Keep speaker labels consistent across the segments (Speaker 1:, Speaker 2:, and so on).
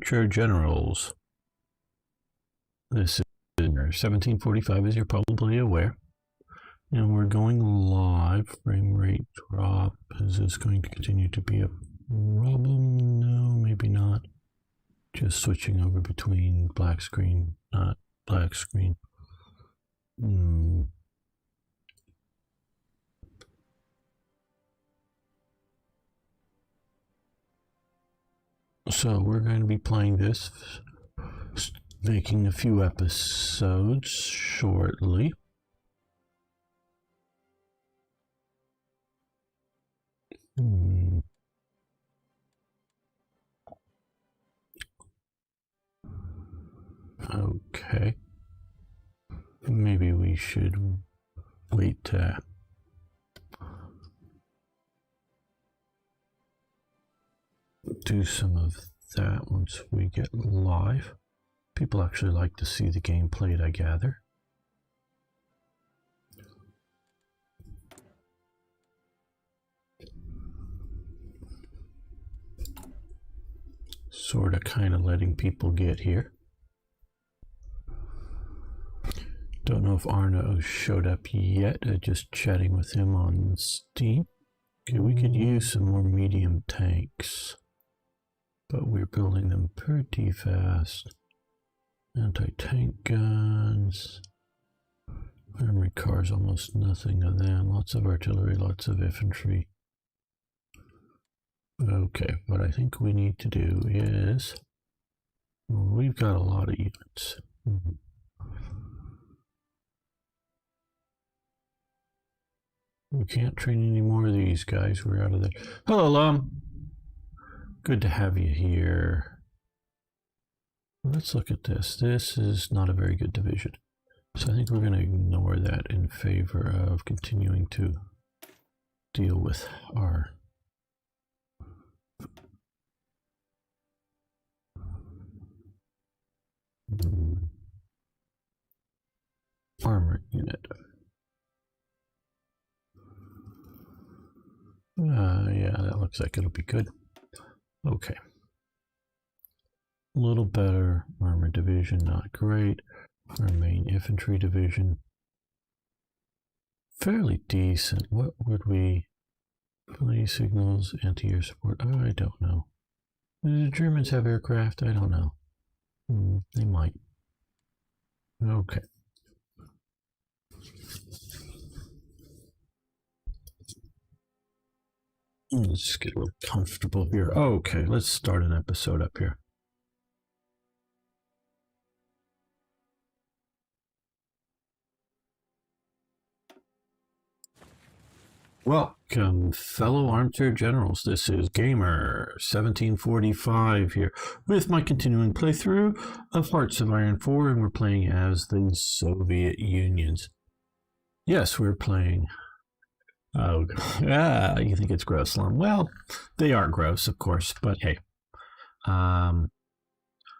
Speaker 1: Armchair Generals. This is 1745, as you're probably aware. And we're going live. Frame rate drop. Is this going to continue to be a problem? No, maybe not. Just switching over between black screen, not black screen. So we're going to be playing this, making a few episodes shortly. Okay. Maybe we should wait to do some of that once we get live. People actually like to see the game played, I gather. Sort of kind of letting people get here. Don't know if Arno showed up yet. Just chatting with him on Steam. Okay, we could use some more medium tanks, but we're building them pretty fast. Anti-tank guns. Armored cars, almost nothing of them. Lots of artillery, lots of infantry. Okay, what I think we need to do is, well, we've got a lot of units. We can't train any more of these guys. We're out of there. Hello, Lum. Good to have you here. Let's look at this. This is not a very good division. So I think we're going to ignore that in favor of continuing to deal with our armor unit. Yeah, that looks like it'll be good. Okay. A little better. Armor division, not great. Our main infantry division, fairly decent. What would we... Police signals, anti-air support, I don't know. Do the Germans have aircraft? I don't know. They might. Okay. Let's just get a little comfortable here. Okay, let's start an episode up here. Welcome, fellow armchair generals. This is Gamer 1745 here with my continuing playthrough of Hearts of Iron 4, and we're playing as the Soviet Unions. Yes, we're playing. Oh, you think it's gross, Lum? Well, they are gross, of course, but hey,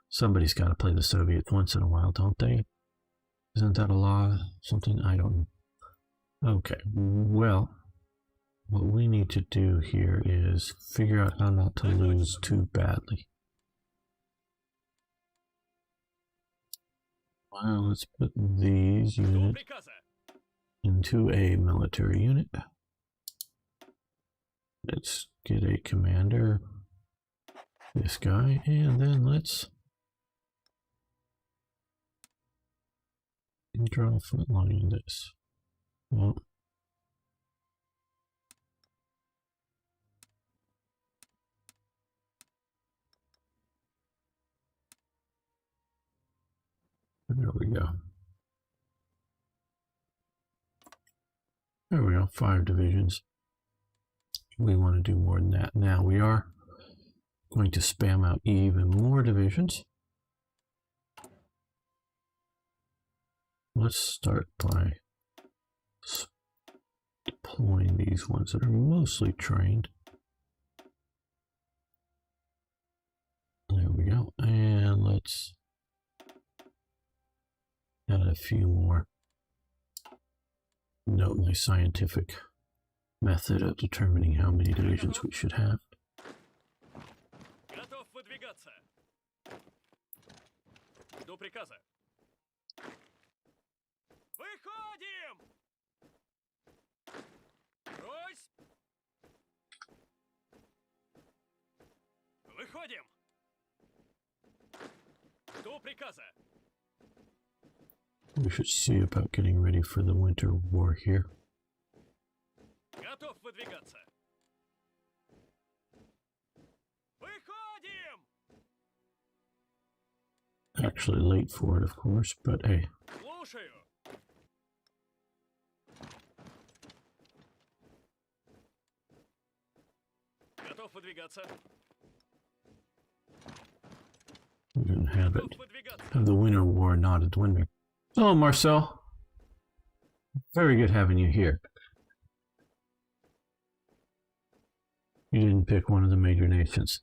Speaker 1: somebody's got to play the Soviets once in a while, don't they? Isn't that a law? Something? I don't know. Okay, well, what we need to do here is figure out how not to lose too badly. Well, let's put these units into a military unit. Let's get a commander, this guy, and then let's draw a front line in this. Well, there we go. There we go, 5 divisions. We want to do more than that. Now we are going to spam out even more divisions. Let's start by deploying these ones that are mostly trained. There we go. And let's add a few more. Note my scientific method of determining how many divisions we should have.
Speaker 2: Жду приказа. Выходим! Брось! Выходим! Жду приказа.
Speaker 1: We should see about getting ready for the winter war here.
Speaker 2: Готов выдвигаться. Выходим!
Speaker 1: Actually late for it, of course, but hey.
Speaker 2: Слушаю. Готов выдвигаться.
Speaker 1: We're gonna have it.
Speaker 2: Готов выдвигаться.
Speaker 1: Have the winter war not at winter. Oh, Marcel. Very good having you here. You didn't pick one of the major nations.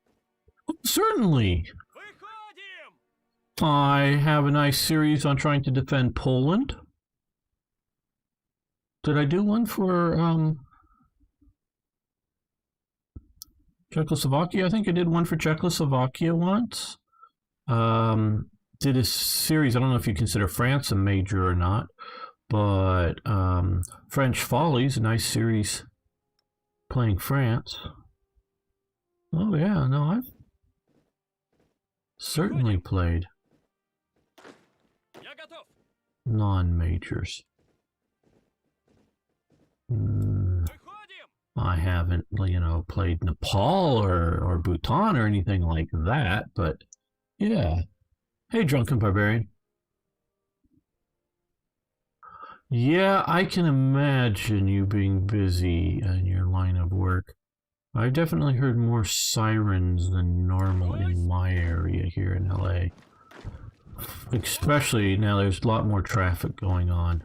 Speaker 1: Certainly.
Speaker 2: Выходим!
Speaker 1: I have a nice series on trying to defend Poland. Did I do one for Czechoslovakia? I think I did one for Czechoslovakia once. Did a series, I don't know if you consider France a major or not, but French Follies, a nice series playing France. Oh yeah, no, I've certainly played
Speaker 2: Я готов.
Speaker 1: non-majors.
Speaker 2: Выходим!
Speaker 1: I haven't, you know, played Nepal or Bhutan or anything like that, but yeah. Hey, Drunken Barbarian. Yeah, I can imagine you being busy in your line of work. I've definitely heard more sirens than normal in my area here in LA. Especially now there's a lot more traffic going on.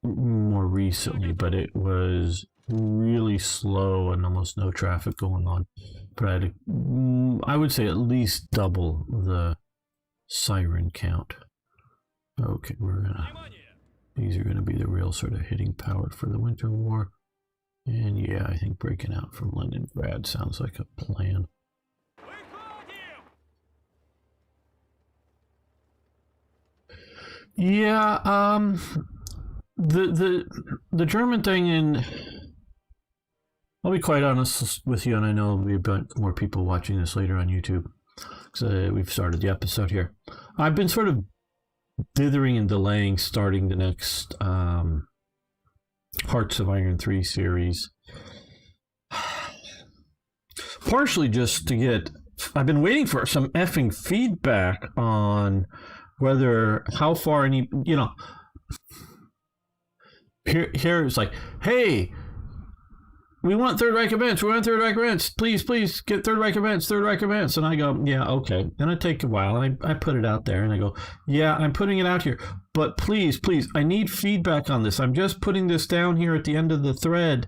Speaker 1: More recently, but it was really slow and almost no traffic going on. But I would say at least double the siren count. Okay, we're gonna... These are gonna be the real sort of hitting power for the winter war. And yeah, I think breaking out from Leningrad sounds like a plan. Yeah, the German thing, and I'll be quite honest with you, and I know there'll be a bunch more people watching this later on YouTube, because we've started the episode here. I've been sort of dithering and delaying starting the next Hearts of Iron 3 series. Partially just to get... I've been waiting for some effing feedback on whether, how far any, you know... Here it's like, hey, we want Third Reich events. We want Third Reich events. Please get Third Reich events. Third Reich events. And I go, yeah, okay. And it take a while. And I put it out there, and I go, yeah, I'm putting it out here. But please, I need feedback on this. I'm just putting this down here at the end of the thread,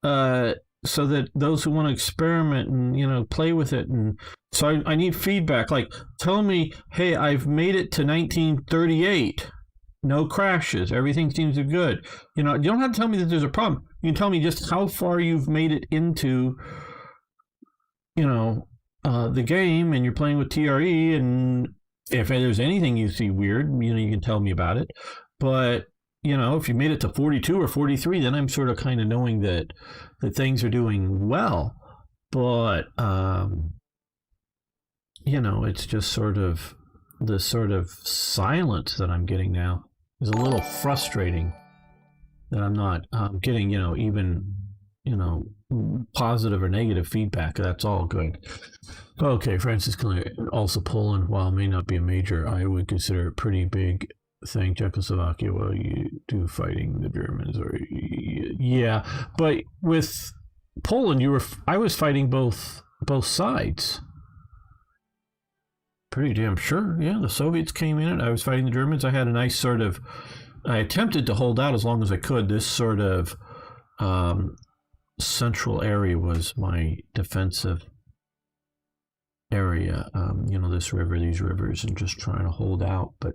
Speaker 1: so that those who want to experiment and, you know, play with it. And so I need feedback. Like, tell me, hey, I've made it to 1938. No crashes. Everything seems good. You know, you don't have to tell me that there's a problem. You can tell me just how far you've made it into, you know, the game, and you're playing with TRE, and if there's anything you see weird, you know, you can tell me about it. But, you know, if you made it to 42 or 43, then I'm sort of kind of knowing that things are doing well. But, you know, it's just sort of the sort of silence that I'm getting now is a little frustrating, that I'm not getting, you know, even, you know, positive or negative feedback. That's all good. Okay, Francis Clear, also Poland, while it may not be a major, I would consider it pretty big thing. Czechoslovakia, well, you do fighting the Germans, or yeah, but with Poland, I was fighting both sides. Pretty damn sure. Yeah, the Soviets came in. I was fighting the Germans. I had a nice sort of... I attempted to hold out as long as I could. This sort of central area was my defensive area. You know, this river, these rivers, and just trying to hold out. But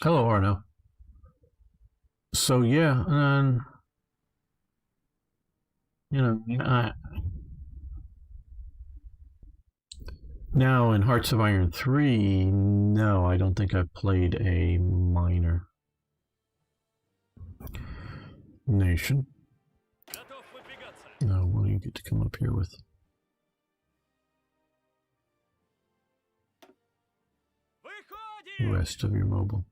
Speaker 1: hello, Arno. So yeah, and you know, Now, in Hearts of Iron 3, no, I don't think I've played a minor nation.
Speaker 2: Готов выдвигаться.
Speaker 1: No, what do you get to come up here with? The
Speaker 2: Выходим!
Speaker 1: rest of your mobile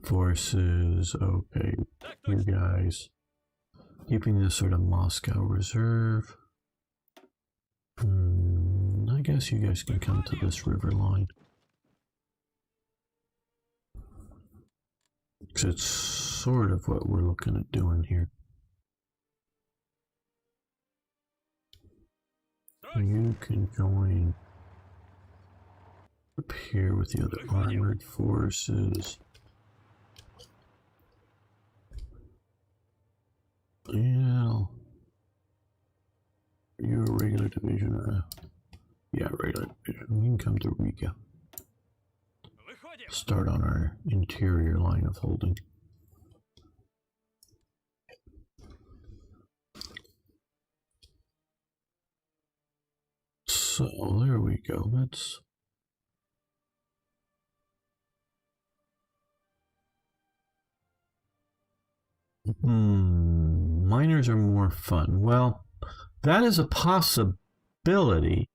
Speaker 1: forces. Okay,
Speaker 2: Так
Speaker 1: you
Speaker 2: точно.
Speaker 1: guys keeping this sort of Moscow reserve. I guess you guys can come to this river line. Because it's sort of what we're looking at doing here. You can join up here with the other armored forces. Yeah. You're a regular division. Yeah, regular division. We can come to Riga.
Speaker 2: Выходим!
Speaker 1: Start on our interior line of holding. So there we go. Let's miners are more fun. Well, that is a possibility,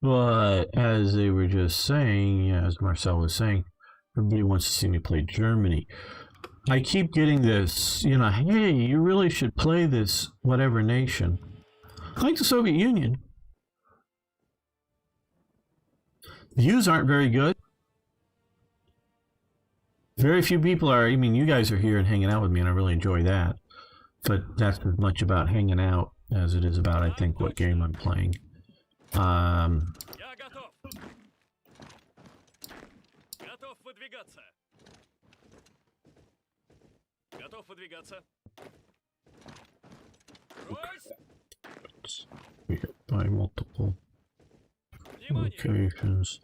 Speaker 1: but as they were just saying, as Marcel was saying, everybody wants to see me play Germany. I keep getting this, hey, you really should play this whatever nation. Like the Soviet Union. Views aren't very good. Very few people are, you guys are here and hanging out with me, and I really enjoy that. But that's as much about hanging out as it is about, I think, what game I'm playing.
Speaker 2: Я готов. Готов выдвигаться. Готов выдвигаться. Брось!
Speaker 1: We hit by multiple
Speaker 2: Внимание!
Speaker 1: locations.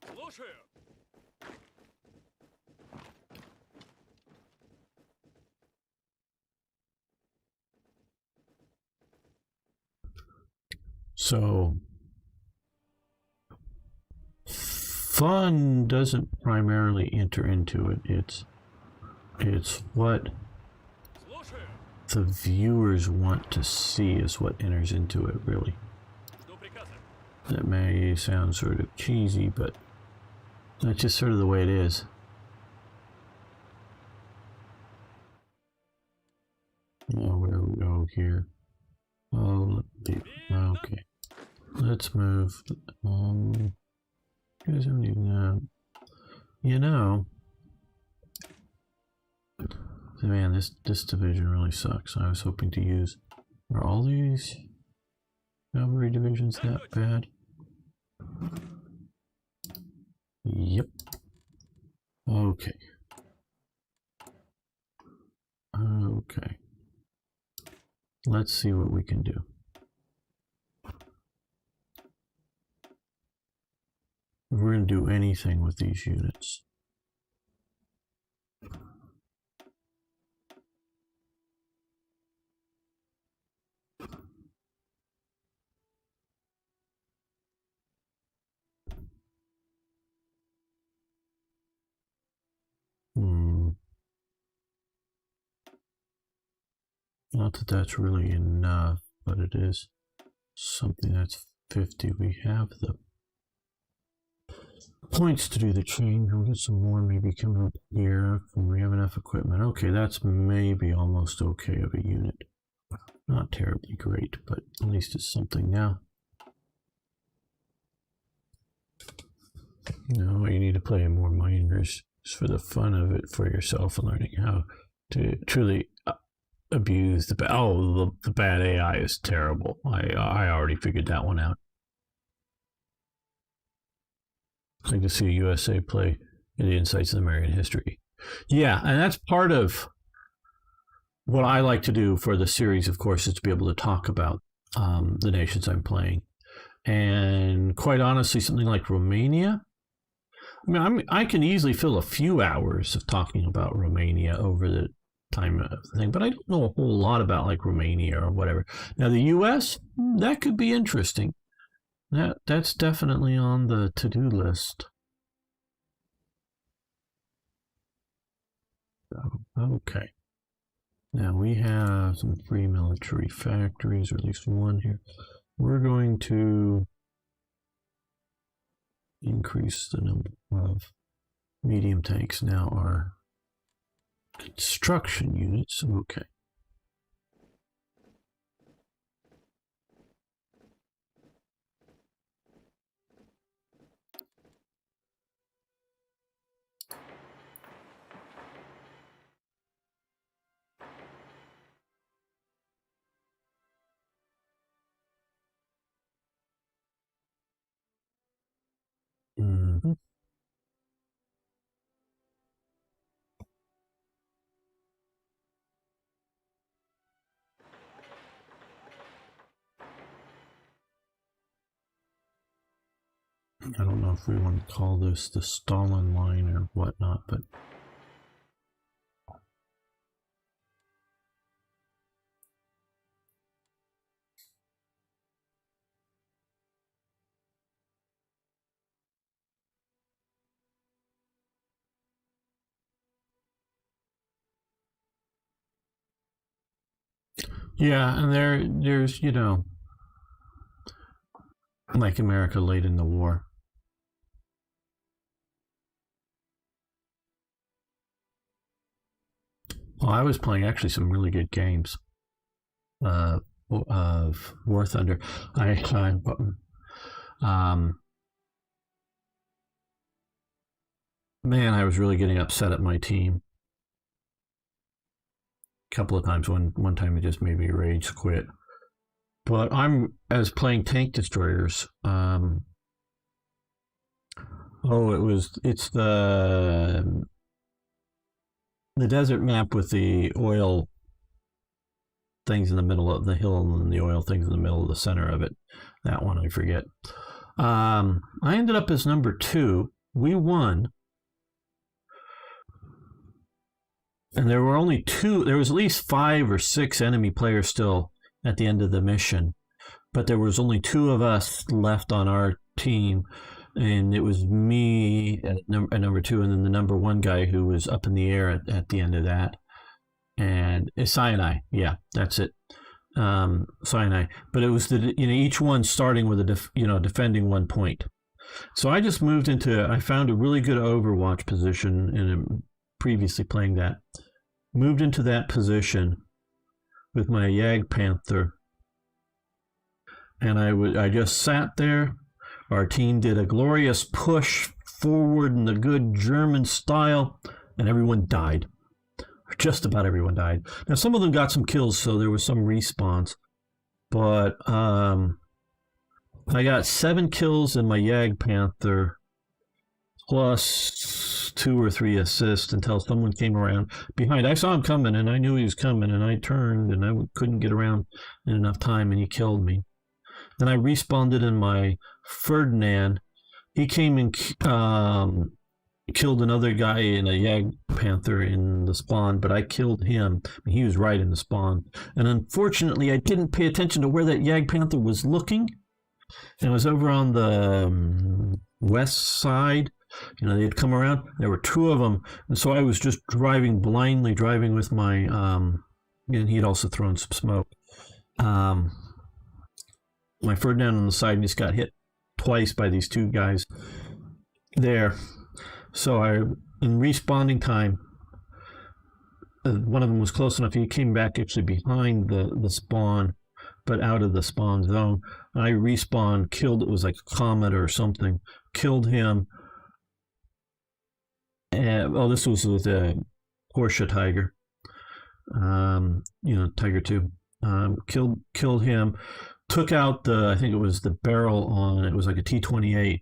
Speaker 2: Слушаю.
Speaker 1: So, fun doesn't primarily enter into it. It's what
Speaker 2: Слушаю.
Speaker 1: the viewers want to see is what enters into it, really.
Speaker 2: Жду приказа.
Speaker 1: That may sound sort of cheesy, but that's just sort of the way it is. Oh, where do we go here? Oh, okay. Let's move. You guys don't even man, this division really sucks. I was hoping to use. Are all these cavalry divisions that bad? Yep. Okay. Okay. Let's see what we can do. We're going to do anything with these units. Not that that's really enough, but it is something that's 50. We have the points to do the change. We'll get some more maybe coming up here. We have enough equipment. Okay, that's maybe almost okay of a unit. Not terribly great, but at least it's something now. No, you need to play more miners just for the fun of it for yourself and learning how to truly abuse the the bad AI is terrible. I already figured that one out. I like to see a USA play in the Insights of American History. Yeah, and that's part of what I like to do for the series, of course, is to be able to talk about the nations I'm playing. And quite honestly, something like Romania, I can easily fill a few hours of talking about Romania over time thing, but I don't know a whole lot about like Romania or whatever. Now the U.S., that could be interesting. That's definitely on the to-do list. Okay. Now we have some free military factories, or at least one here. We're going to increase the number of medium tanks. Now our construction units. Okay. Mm-hmm. I don't know if we want to call this the Stalin line or whatnot, but yeah, and there's like America late in the war. Well, I was playing actually some really good games of War Thunder. Man, I was really getting upset at my team. A couple of times. One time it just made me rage quit. But as playing tank destroyers. It's the desert map with the oil things in the middle of the hill and the oil things in the middle of the center of it. That one I forget. I ended up as number 2. We won. And there were only 2, there was at least 5 or 6 enemy players still at the end of the mission. But there was only 2 of us left on our team. And it was me at number 2, and then the number 1 guy who was up in the air at the end of that. And it's Sinai. Yeah, that's it. Sinai. But it was each one starting with defending 1 point. So I just moved I found a really good Overwatch position in previously playing that. Moved into that position with my Yag Panther. And I just sat there. Our team did a glorious push forward in the good German style, and everyone died. Just about everyone died. Now, some of them got some kills, so there was some respawns. But I got 7 kills in my Yag Panther, plus 2 or 3 assists until someone came around behind. I saw him coming, and I knew he was coming, and I turned, and I couldn't get around in enough time, and he killed me. Then I respawned in my Ferdinand. He came and killed another guy in a Yag Panther in the spawn, but I killed him. He was right in the spawn. And unfortunately, I didn't pay attention to where that Yag Panther was looking. And it was over on the west side. They had come around. There were 2 of them. And so I was just blindly driving with my... and he had also thrown some smoke. My Ferdinand on the side just got hit twice by these 2 guys there. So in respawning time, one of them was close enough. He came back actually behind the spawn, but out of the spawn zone. I respawned, killed, it was like a comet or something, killed him. And, this was with a Porsche Tiger, Tiger 2. Killed him. Took out I think it was the barrel on it was like a T-28,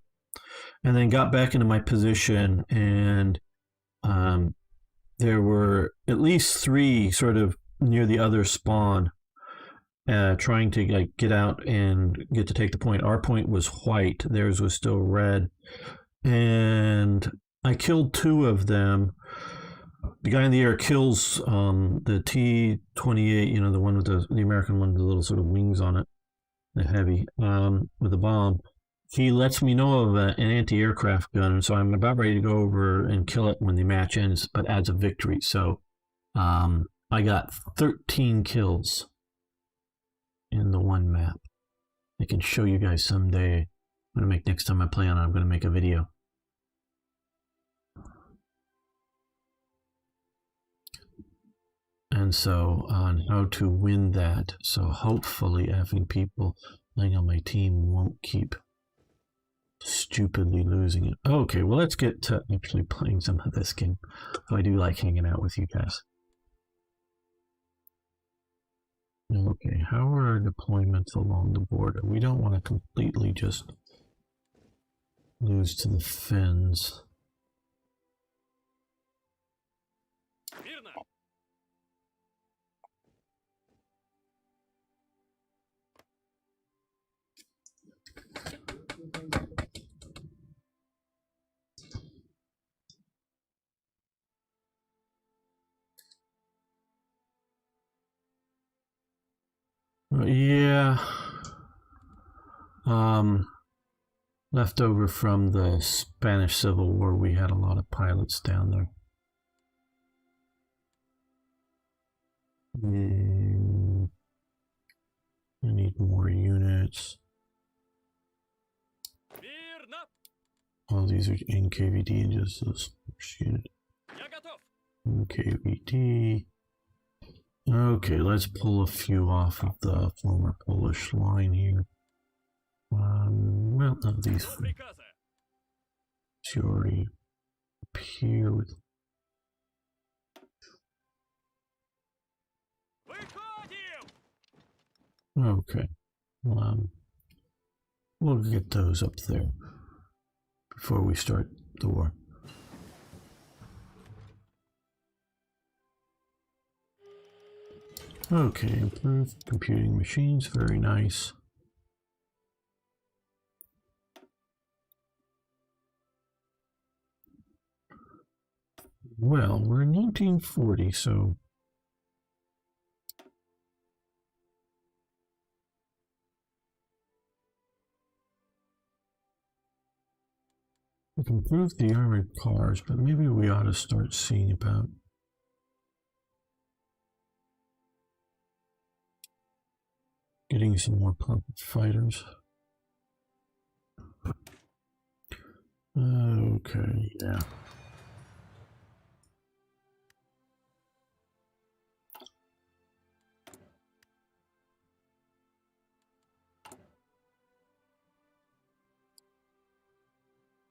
Speaker 1: and then got back into my position, and there were at least 3 sort of near the other spawn, trying to get out and get to take the point. Our point was white, theirs was still red, and I killed 2 of them. The guy in the air kills the T-28, you know, the one with the American one with the little sort of wings on it, the heavy, with the bomb. He lets me know of an anti-aircraft gun, and so I'm about ready to go over and kill it when the match ends, but adds a victory. So I got 13 kills in the one map. I can show you guys someday. I'm gonna make next time I play on it. I'm gonna make a video. And so on how to win that. So hopefully having people playing on my team won't keep stupidly losing it. Okay, well let's get to actually playing some of this game. So I do like hanging out with you guys. Okay, how are our deployments along the border? We don't want to completely just lose to the Finns.
Speaker 2: Верно.
Speaker 1: Yeah. Left over from the Spanish Civil War, we had a lot of pilots down there. I need more units.
Speaker 2: Верно.
Speaker 1: All these are in KVD and just this unit.
Speaker 2: Я готов.
Speaker 1: KVD. Okay, let's pull a few off of the former Polish line here. Well, none of these
Speaker 2: До приказа.
Speaker 1: already appear with.
Speaker 2: Выходим.
Speaker 1: Okay, we'll get those up there before we start the war. Okay, improved computing machines, very nice. Well, we're in 1940, so we've improved the armored cars, but maybe we ought to start seeing about getting some more puppet fighters. Okay, yeah.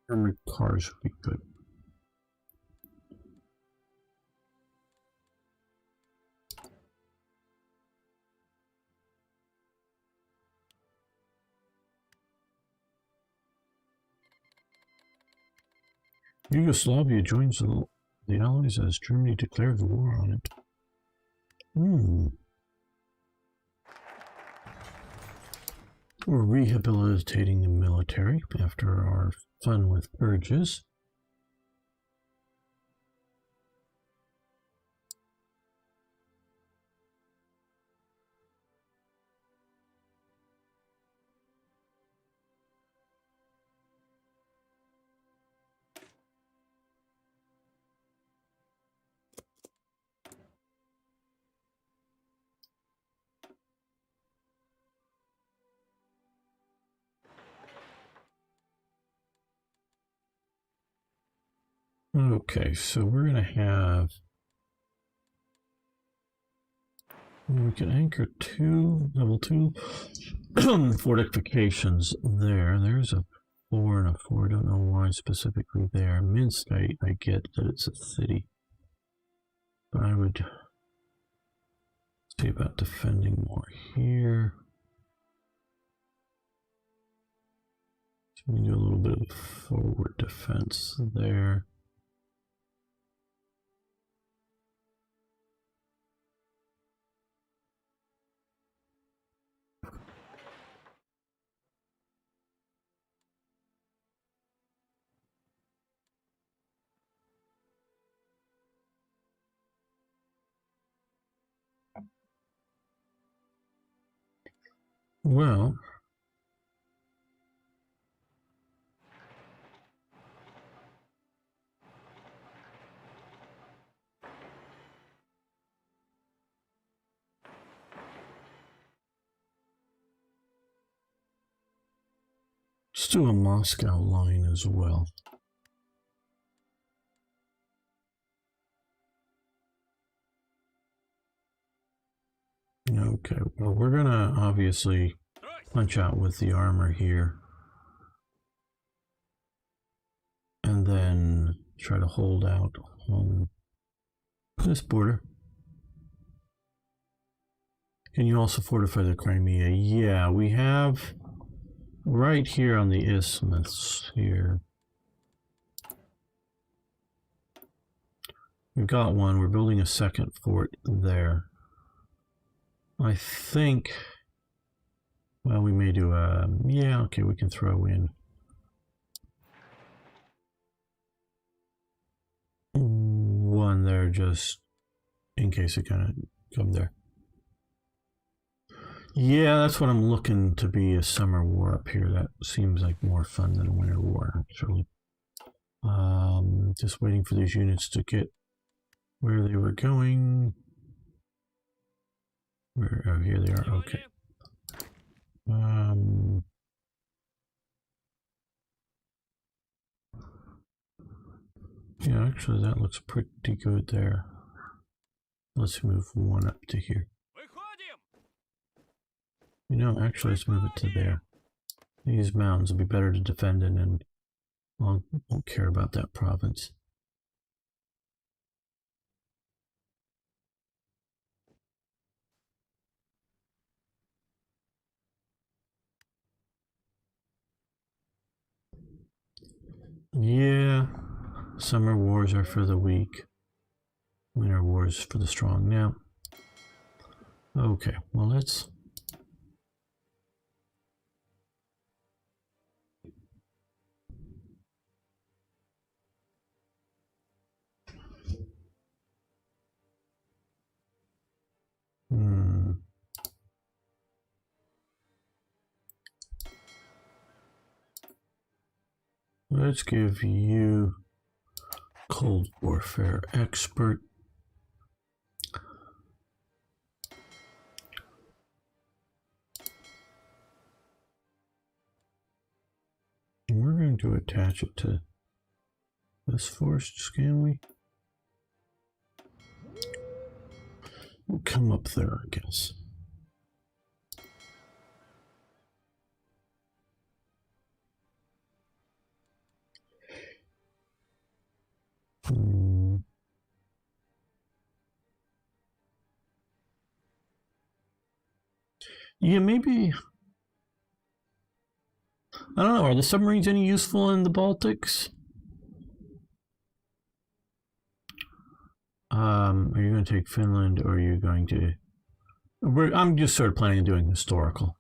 Speaker 1: Armored cars would be good. Yugoslavia joins the Allies as Germany declared the war on it. We're rehabilitating the military after our fun with purges. Okay, so we're going to have, we can anchor level 2 fortifications there. There's a 4 and a 4. I don't know why specifically there. Minsk, I get that it's a city. But I would see about defending more here. So we can do a little bit of forward defense there. Well, let's do a Moscow line as well. Okay, well, we're gonna obviously punch out with the armor here. And then try to hold out on this border. Can you also fortify the Crimea? Yeah, we have right here on the isthmus here. We've got one. We're building a second fort there. I think, well, we may do a, yeah, okay, we can throw in one there just in case it kind of come there. Yeah, that's what I'm looking to be a summer war up here. That seems like more fun than a winter war, actually. Just waiting for these units to get where they were going. Where? Oh, here they are. Okay. Yeah, actually, that looks pretty good there. Let's move one up to here. You know, actually, let's move it to there. These mountains will be better to defend in, and I won't care about that province. Yeah, summer wars are for the weak. Winter wars for the strong. Now, okay, well, let's... Let's give you Cold Warfare Expert. We're going to attach it to this force, can we? We'll come up there, I guess. Yeah, maybe. I don't know. Are the submarines any useful in the Baltics? Are you going to take Finland, or are you going to? I'm just sort of planning on doing historical.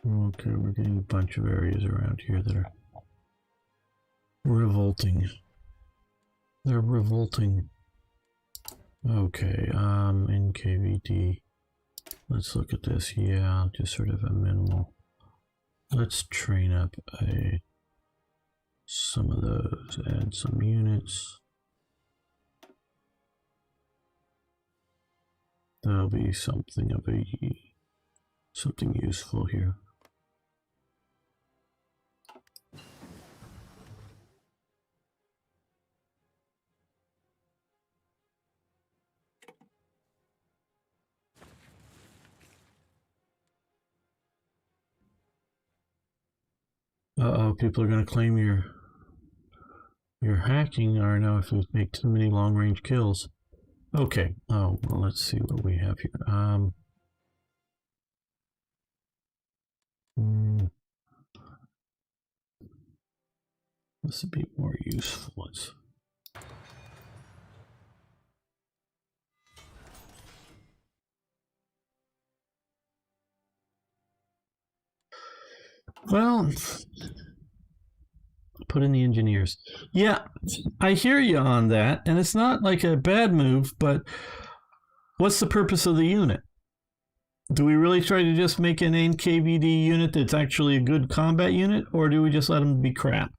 Speaker 1: Okay, we're getting a bunch of areas around here that are revolting. They're revolting. Okay, NKVD. Let's look at this. Yeah, just sort of a minimal. Let's train up some of those, add some units. There'll be something useful here. Uh-oh, people are going to claim you're hacking, or no, if we make too many long-range kills. Okay, oh, well, let's see what we have here. This would be more useful. Well, put in the engineers. Yeah, I hear you on that, and it's not like a bad move, but what's the purpose of the unit? Do we really try to just make an NKVD unit that's actually a good combat unit, or do we just let them be crap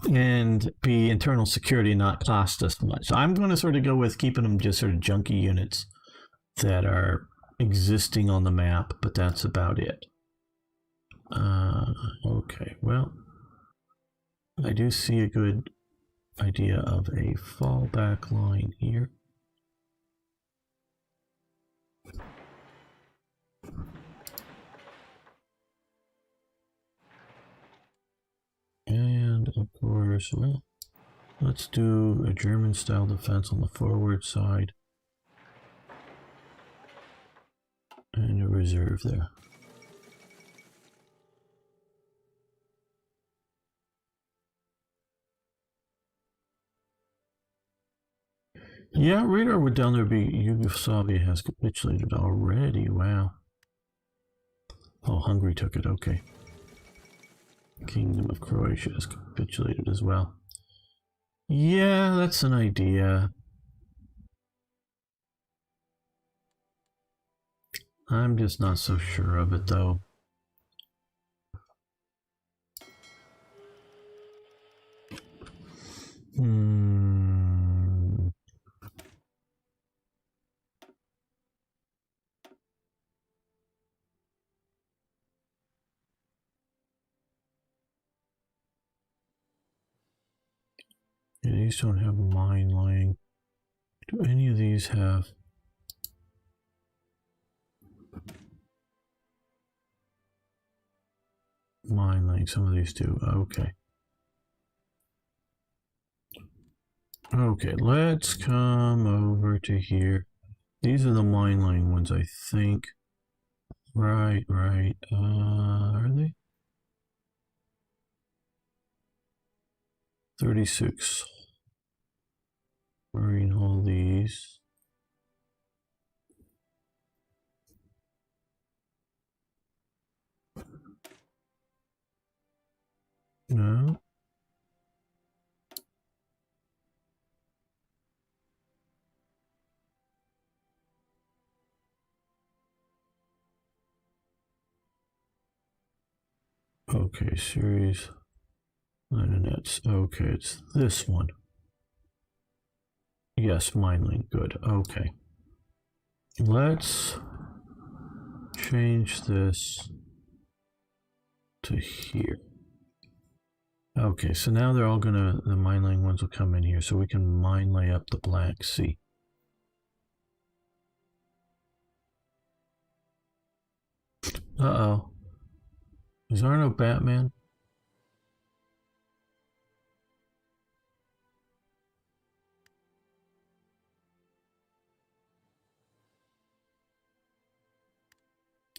Speaker 1: and be internal security and not cost us much? I'm going to sort of go with keeping them just sort of junky units that are existing on the map, but that's about it. Okay, well, I do see a good idea of a fallback line here. And of course, well, let's do a German style defense on the forward side and a reserve there. Yeah, radar would down there be Yugoslavia has capitulated already. Wow. Oh, Hungary took it. Okay. Kingdom of Croatia has capitulated as well. Yeah, that's an idea. I'm just not so sure of it, though. Yeah, these don't have mine laying. Do any of these have? Mine laying, some of these do. Okay. Okay, let's come over to here. These are the mine laying ones, I think. Right. Are they? 36. Marine hull these. No. Okay, series. Linenets. Okay, it's this one. Yes, mine link. Good. Okay. Let's change this to here. Okay, so now they're all gonna, the mine laying ones will come in here, so we can mine lay up the Black Sea. Uh-oh. Is there no Batman?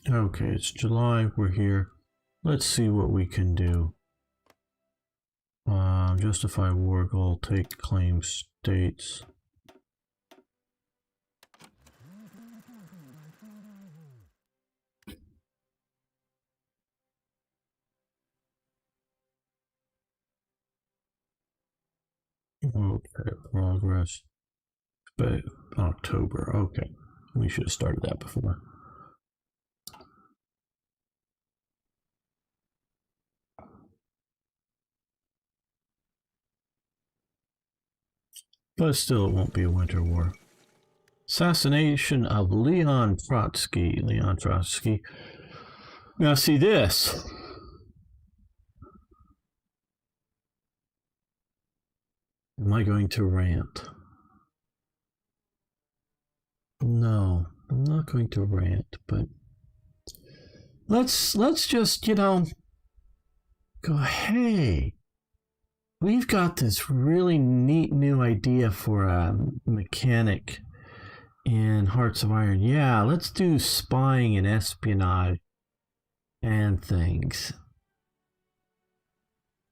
Speaker 1: Okay, it's July, we're here. Let's see what we can do. Justify war goal, take claim states. Okay, progress. But October, okay. We should have started that before. But still, it won't be a winter war. Assassination of Leon Trotsky. Now see this. Am I going to rant? No, I'm not going to rant, but let's just, go, hey, we've got this really neat new idea for a mechanic in Hearts of Iron. Yeah, let's do spying and espionage and things.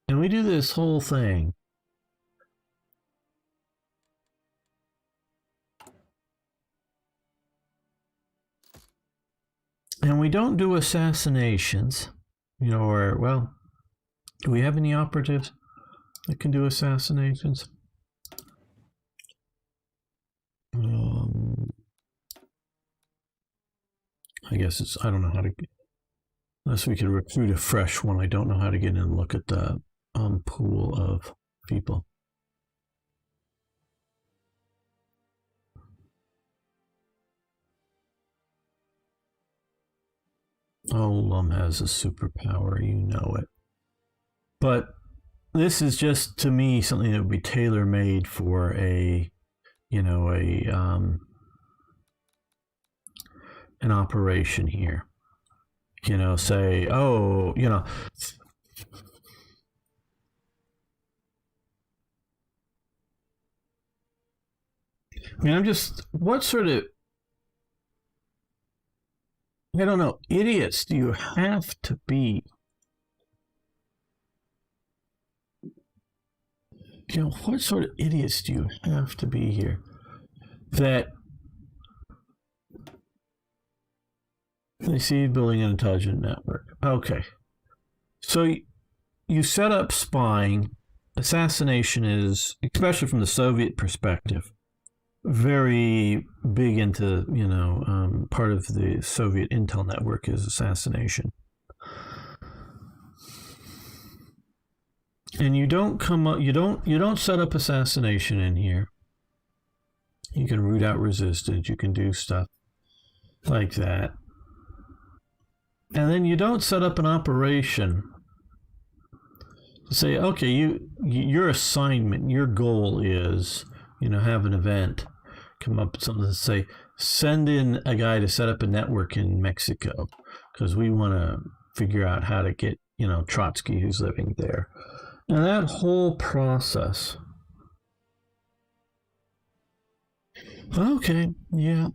Speaker 1: And we do this whole thing. And we don't do assassinations. or, well, do we have any operatives that can do assassinations? I guess I don't know how to, unless we could recruit a fresh one. I don't know how to get in and look at the pool of people. Oh, has a superpower, you know it. But this is just, to me, something that would be tailor-made for an operation here. Say, oh, I mean, what sort of, I don't know, idiots do you have to be? What sort of idiots do you have to be here that they see building an intelligent network? Okay. So you set up spying. Assassination is, especially from the Soviet perspective, very big into, part of the Soviet intel network is assassination. And you don't set up assassination in here. You can root out resistance. You can do stuff like that. And then you don't set up an operation to say, okay, your assignment, your goal is, have an event, come up with something to say, send in a guy to set up a network in Mexico because we want to figure out how to get, Trotsky who's living there. And that whole process. Okay, yeah.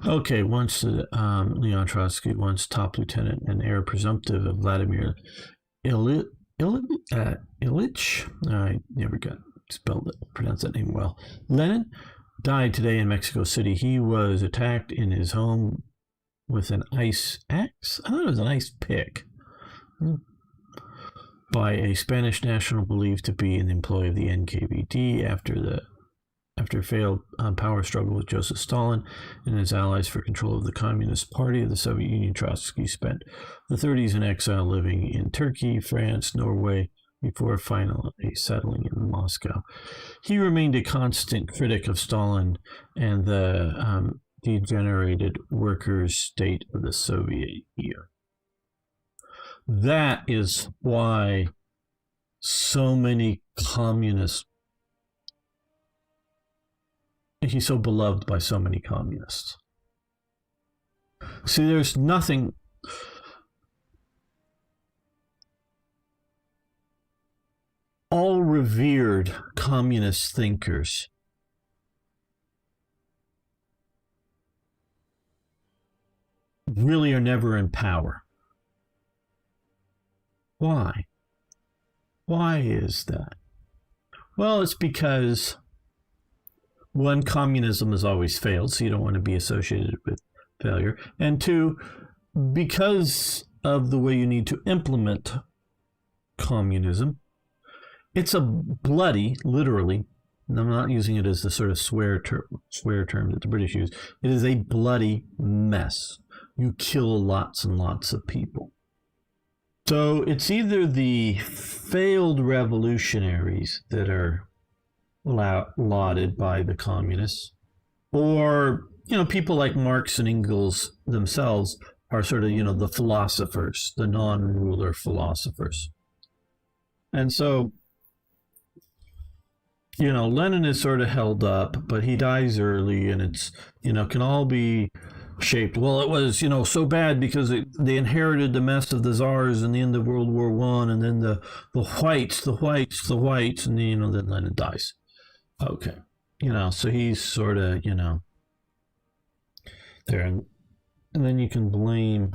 Speaker 1: Okay, once Leon Trotsky, once top lieutenant and heir presumptive of Vladimir Ilyich. I never got pronounced that name well. Lenin died today in Mexico City. He was attacked in his home with an ice axe. I thought it was an ice pick. By a Spanish national believed to be an employee of the NKVD after a failed power struggle with Joseph Stalin and his allies for control of the Communist Party of the Soviet Union. Trotsky spent the 30s in exile, living in Turkey, France, Norway, before finally settling in Moscow. He remained a constant critic of Stalin and the degenerated workers' state of the Soviet year. That is why so many communists, he's so beloved by so many communists. See, there's nothing. All revered communist thinkers really are never in power. Why? Why is that? Well, it's because, one, communism has always failed, so you don't want to be associated with failure. And two, because of the way you need to implement communism, it's a bloody, literally, and I'm not using it as the sort of swear term that the British use, it is a bloody mess. You kill lots and lots of people. So it's either the failed revolutionaries that are lauded by the communists, or people like Marx and Engels themselves are sort of the philosophers, the non-ruler philosophers. And so Lenin is sort of held up, but he dies early, and it's can all be shaped. Well, it was so bad because they inherited the mess of the czars in the end of World War I, and then the whites, and then Lenin dies. Okay, so he's sort of there, and then you can blame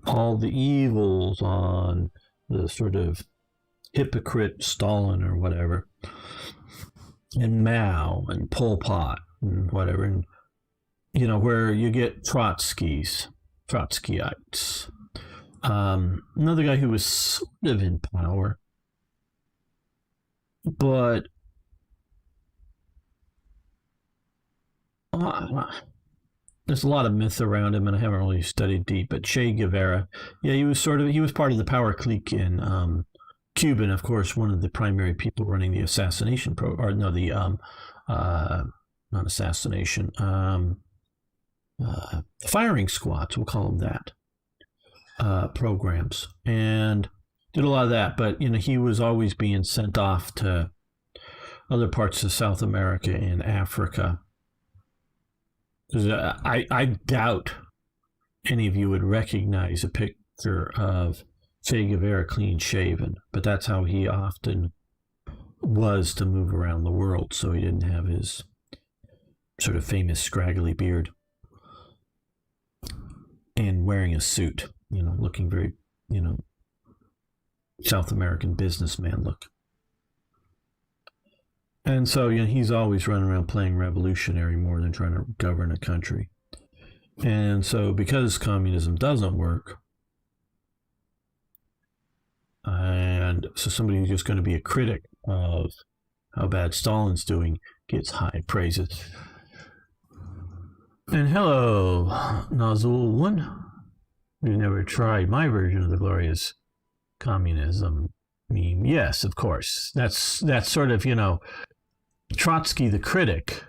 Speaker 1: all the evils on the sort of hypocrite Stalin or whatever, and Mao and Pol Pot and whatever, and you know, where you get Trotskyites. Another guy who was sort of in power, but there's a lot of myth around him, and I haven't really studied deep. But Che Guevara, yeah, he was part of the power clique in Cuba, and of course, one of the primary people running the assassination not assassination, firing squads, we'll call them that, programs, and did a lot of that. But you know, he was always being sent off to other parts of South America and Africa. Because I doubt any of you would recognize a picture of Che Guevara clean shaven, but that's how he often was to move around the world, so he didn't have his sort of famous scraggly beard and wearing a suit, you know, looking very, you know, South American businessman look. And so, you know, he's always running around playing revolutionary more than trying to govern a country. And so, because communism doesn't work, and so somebody who's just going to be a critic of how bad Stalin's doing gets high praises. And hello, Nozzle One. You've never tried my version of the glorious communism meme. Yes, of course. That's sort of, you know, Trotsky the critic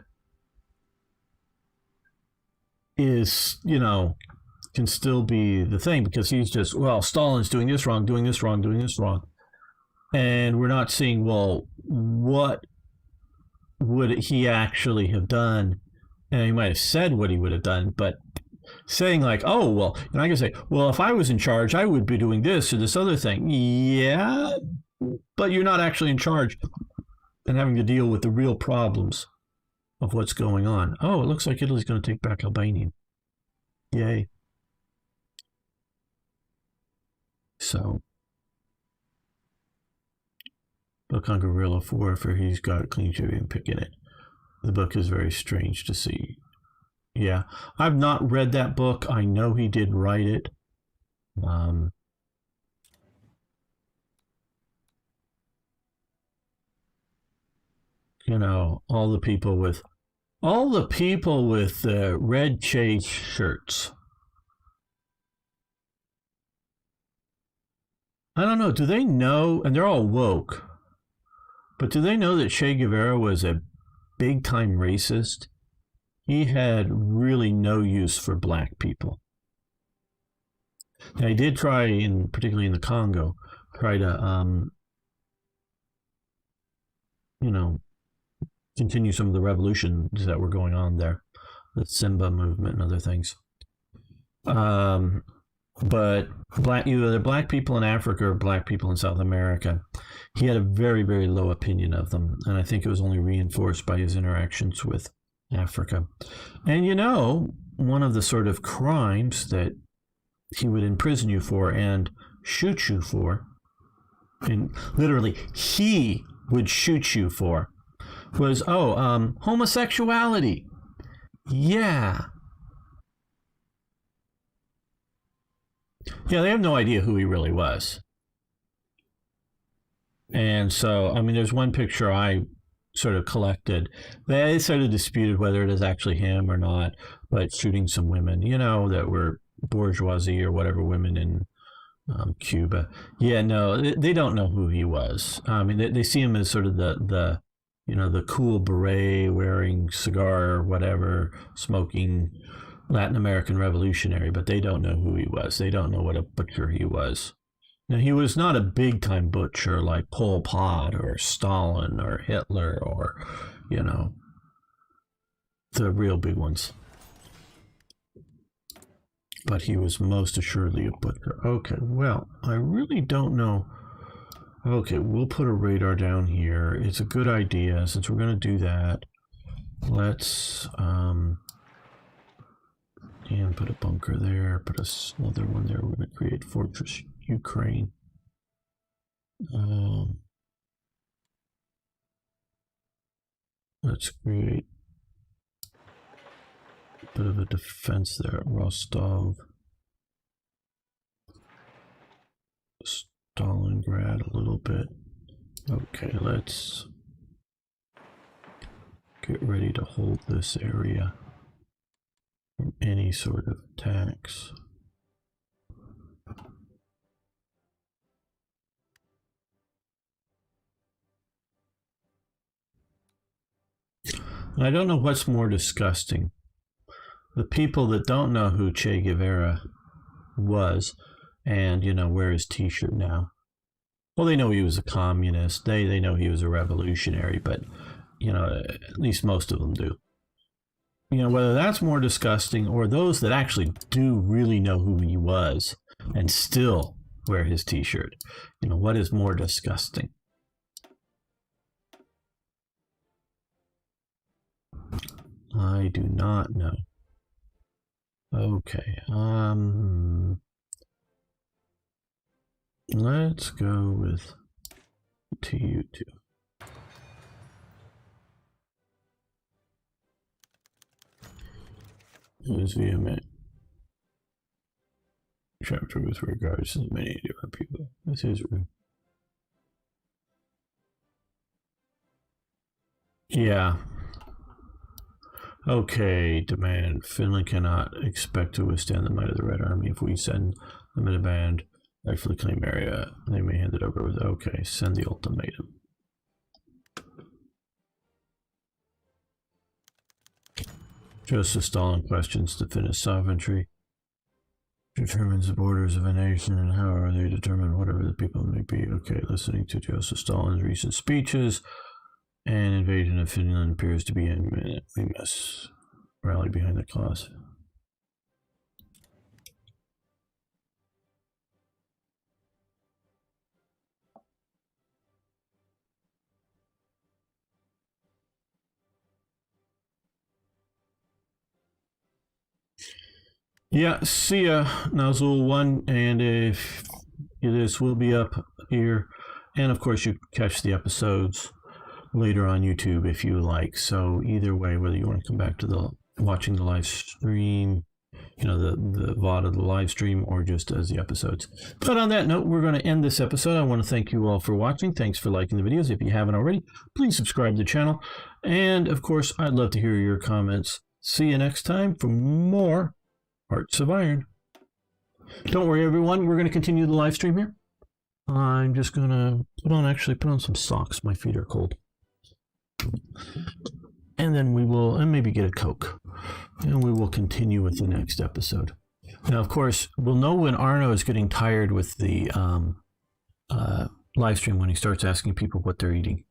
Speaker 1: is, you know, can still be the thing because he's just, well, Stalin's doing this wrong, doing this wrong, doing this wrong. And we're not seeing, well, what would he actually have done? And he might have said what he would have done, but saying like, oh, well, and I can say, well, if I was in charge, I would be doing this or this other thing. Yeah, but you're not actually in charge and having to deal with the real problems of what's going on. Oh, it looks like Italy's going to take back Albania. Yay. So, book on guerrilla warfare, he's got clean shaving pick in it. The book is very strange to see. Yeah, I've not read that book. I know he did write it. You know, all the people with red chase shirts. I don't know. Do they know? And they're all woke. But do they know that Che Guevara was a big time racist? He had really no use for black people. Now, he did try, particularly in the Congo, try to, you know, continue some of the revolutions that were going on there, the Simba movement and other things. But either black people in Africa or black people in South America, he had a very, very low opinion of them. And I think it was only reinforced by his interactions with Africa. And you know, one of the sort of crimes that he would imprison you for and shoot you for, and literally he would shoot you for, was, homosexuality. Yeah. Yeah, they have no idea who he really was. And so, I mean, there's one picture I sort of collected. They sort of disputed whether it is actually him or not, but shooting some women, you know, that were bourgeoisie or whatever women in Cuba. Yeah, no, they don't know who he was. I mean, they see him as sort of the you know, the cool beret wearing cigar or whatever, smoking Latin American revolutionary, but they don't know who he was. They don't know what a butcher he was. Now, he was not a big time butcher like Pol Pot or Stalin or Hitler or, you know, the real big ones. But he was most assuredly a butcher. Okay, well, I really don't know. Okay, we'll put a radar down here. It's a good idea since we're going to do that. Let's and put a bunker there, put another one there. We're going to create Fortress Ukraine. Let's create bit of a defense there at Rostov. Stalingrad a little bit. Okay, let's get ready to hold this area from any sort of attacks. I don't know what's more disgusting. The people that don't know who Che Guevara was and, you know, wear his t-shirt now. Well, they know he was a communist. They know he was a revolutionary, but, you know, at least most of them do. You know, whether that's more disgusting or those that actually do really know who he was and still wear his t-shirt. You know, what is more disgusting? I do not know. Okay, let's go with TU2. Is vehement chapter with regards to many different people. This is rude. Yeah. Okay, demand. Finland cannot expect to withstand the might of the Red Army. If we send them in a band, rightfully claim area, they may hand it over with, okay, send the ultimatum. Joseph Stalin questions the Finnish sovereignty. Determines the borders of a nation and how are they determined, whatever the people may be. Okay, listening to Joseph Stalin's recent speeches, an invasion of Finland appears to be imminent. We must rally behind the cause. Yeah, see ya, Nazul1, and if this will be up here, and of course you catch the episodes later on YouTube if you like. So either way, whether you want to come back to the watching the live stream, you know, the VOD of the live stream, or just as the episodes. But on that note, we're going to end this episode. I want to thank you all for watching. Thanks for liking the videos. If you haven't already, please subscribe to the channel. And of course, I'd love to hear your comments. See you next time for more Hearts of Iron. Don't worry, everyone. We're going to continue the live stream here. I'm just going to put on some socks. My feet are cold. And then we will, and maybe get a Coke. And we will continue with the next episode. Now, of course, we'll know when Arno is getting tired with the live stream when he starts asking people what they're eating.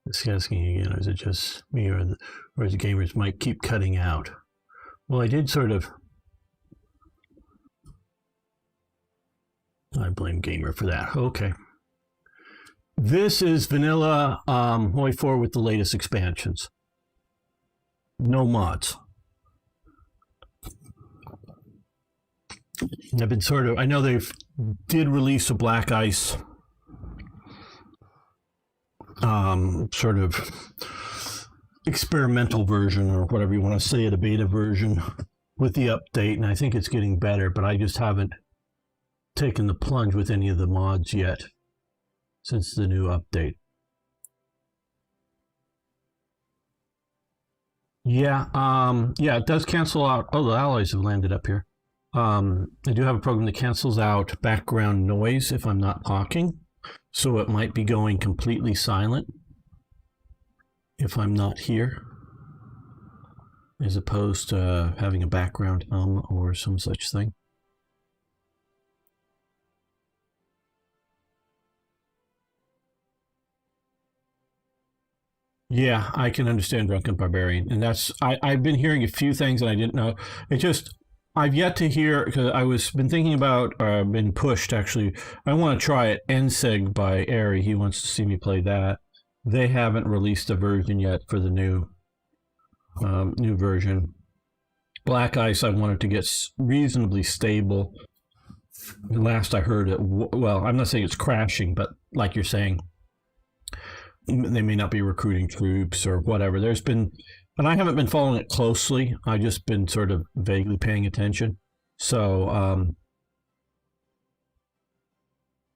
Speaker 1: Just asking again, or is it just me, or the gamers might keep cutting out? Well, I did sort of. I blame Gamer for that. Okay. This is vanilla HOI 4 with the latest expansions. No mods. I've been sort of. I know they did release a Black Ice sort of experimental version, or whatever you want to say, a beta version with the update, and I think it's getting better, but I just haven't taken the plunge with any of the mods yet since the new update. Yeah, it does cancel out. Oh, the allies have landed up here. I do have a program that cancels out background noise if I'm not talking, so it might be going completely silent if I'm not here, as opposed to having a background hum or some such thing. Yeah, I can understand Drunken Barbarian, and I've been hearing a few things and I didn't know. I've yet to hear, because been thinking about, been pushed actually. I want to try it. NSEG by Airy. He wants to see me play that. They haven't released a version yet for the new version. Black Ice, I wanted to get reasonably stable. Last I heard it, well, I'm not saying it's crashing, but like you're saying, they may not be recruiting troops or whatever. And I haven't been following it closely. I've just been sort of vaguely paying attention. So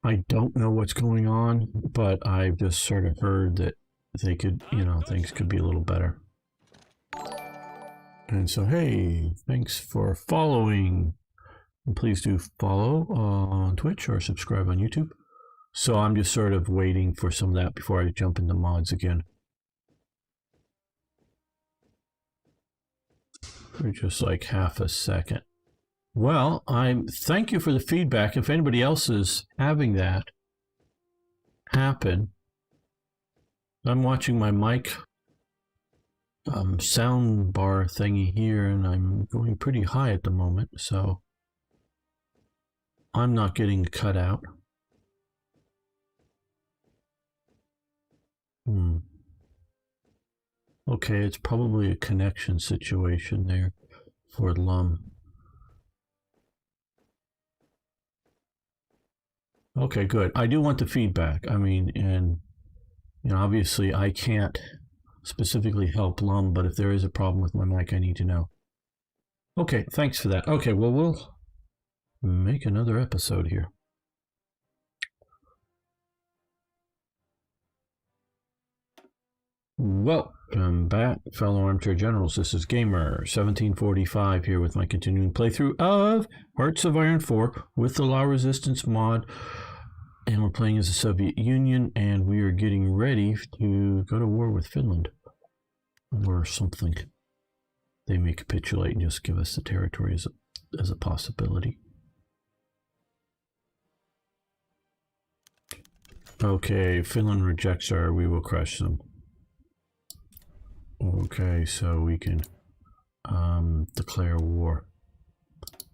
Speaker 1: I don't know what's going on, but I've just sort of heard that they could, things could be a little better. And so, hey, thanks for following. And please do follow on Twitch or subscribe on YouTube. So I'm just sort of waiting for some of that before I jump into mods again. For just like half a second. Well, thank you for the feedback. If anybody else is having that happen, I'm watching my mic sound bar thingy here, and I'm going pretty high at the moment, so I'm not getting cut out. Okay, it's probably a connection situation there for Lum. Okay, good. I do want the feedback. I mean, and obviously I can't specifically help Lum, but if there is a problem with my mic, I need to know. Okay, thanks for that. Okay, well, we'll make another episode here. Welcome back, fellow armchair generals. This is Gamer 1745 here with my continuing playthrough of Hearts of Iron 4 with the Law Resistance mod. And we're playing as the Soviet Union, and we are getting ready to go to war with Finland. Or something. They may capitulate and just give us the territory as a possibility. Okay, Finland rejects we will crush them. Okay, so we can declare war.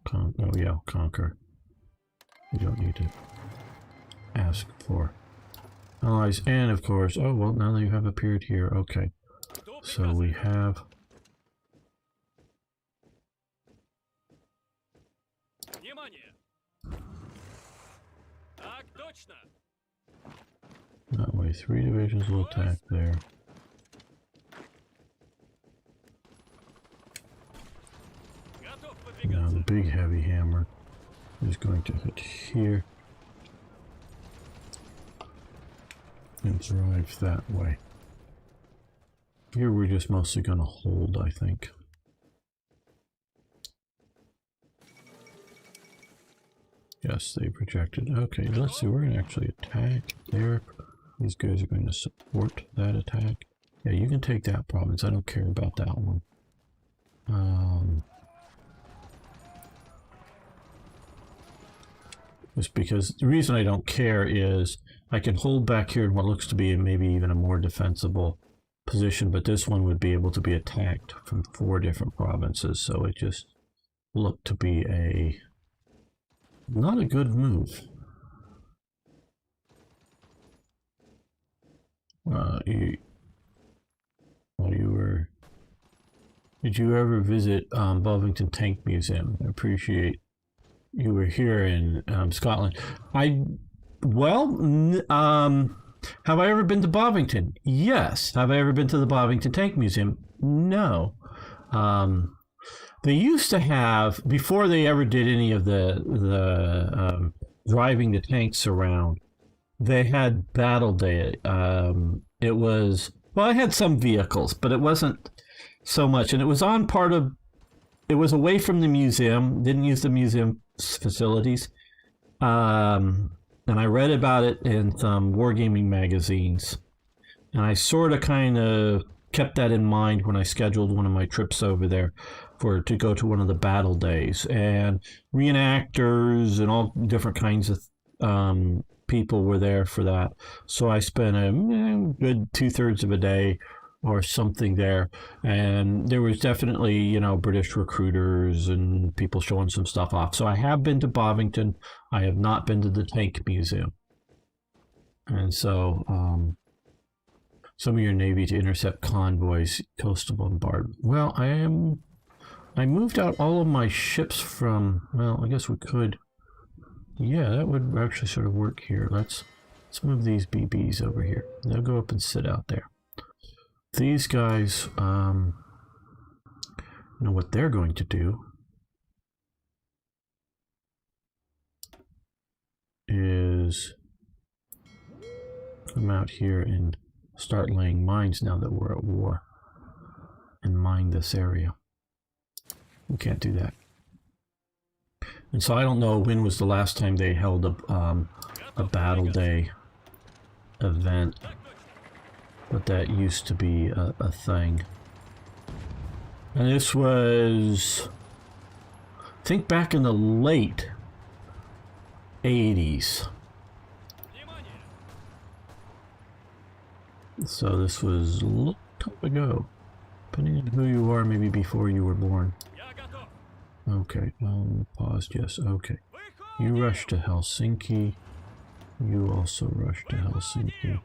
Speaker 1: Conquer. We don't need to ask for allies. And of course, oh well, now you have appeared here. Okay, so we have that way 3 divisions will attack there. Now the big heavy hammer is going to hit here and drive that way. Here we're just mostly going to hold, I think. Yes, they projected. Okay, let's see, we're going to actually attack there. These guys are going to support that attack. Yeah, you can take that province. I don't care about that one. Just because the reason I don't care is I can hold back here in what looks to be maybe even a more defensible position, but this one would be able to be attacked from 4 different provinces, so it just looked to be not a good move. Did you ever visit Bovington Tank Museum? I appreciate you were here in Scotland. Have I ever been to Bovington? Yes. Have I ever been to the Bovington Tank Museum? No. They used to have, before they ever did any of the driving the tanks around, they had Battle Day. It was, well, I had some vehicles, but it wasn't so much. And it was on part of, it was away from the museum, didn't use the museum facilities. And I read about it in some wargaming magazines. And I sort of kind of kept that in mind when I scheduled one of my trips over there to go to one of the battle days. And reenactors and all different kinds of people were there for that. So I spent a good 2/3 of a day or something there, and there was definitely, you know, British recruiters and people showing some stuff off. So I have been to Bovington. I have not been to the Tank Museum. And so some of your Navy to intercept convoys, coastal bombardment. Well, I moved out all of my ships from, well, I guess we could, yeah, that would actually sort of work here. Let's move these BBs over here. They'll go up and sit out there. These guys, know what they're going to do is come out here and start laying mines now that we're at war and mine this area. We can't do that. And so I don't know when was the last time they held a battle day event. But that used to be a thing. And this was, I think, back in the late 80s. So this was a long time ago. Depending on who you are, maybe before you were born. Okay, paused, yes, okay. You rushed to Helsinki. You also rushed to Helsinki.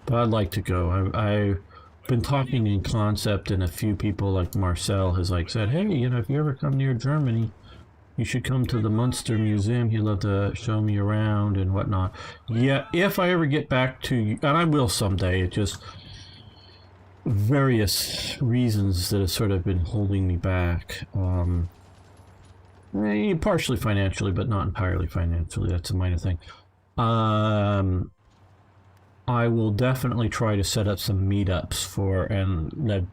Speaker 1: But I'd like to go. I've been talking in concept, and a few people like Marcel has like said, hey, you know, if you ever come near Germany, you should come to the Munster Museum. He'd love to show me around and whatnot. Yeah, if I ever get back to, and I will someday, it just various reasons that have sort of been holding me back. Partially financially, but not entirely financially. That's a minor thing. I will definitely try to set up some meetups for, and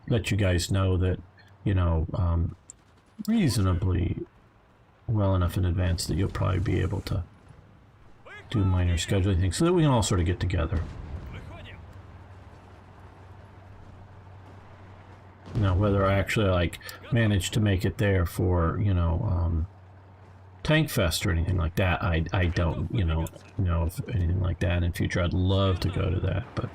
Speaker 1: let you guys know that, you know, reasonably well enough in advance that you'll probably be able to do minor scheduling things so that we can all sort of get together. Now, whether I actually like manage to make it there for, you know, Tank Fest or anything like that, I don't, you know if anything like that in future. I'd love to go to that, but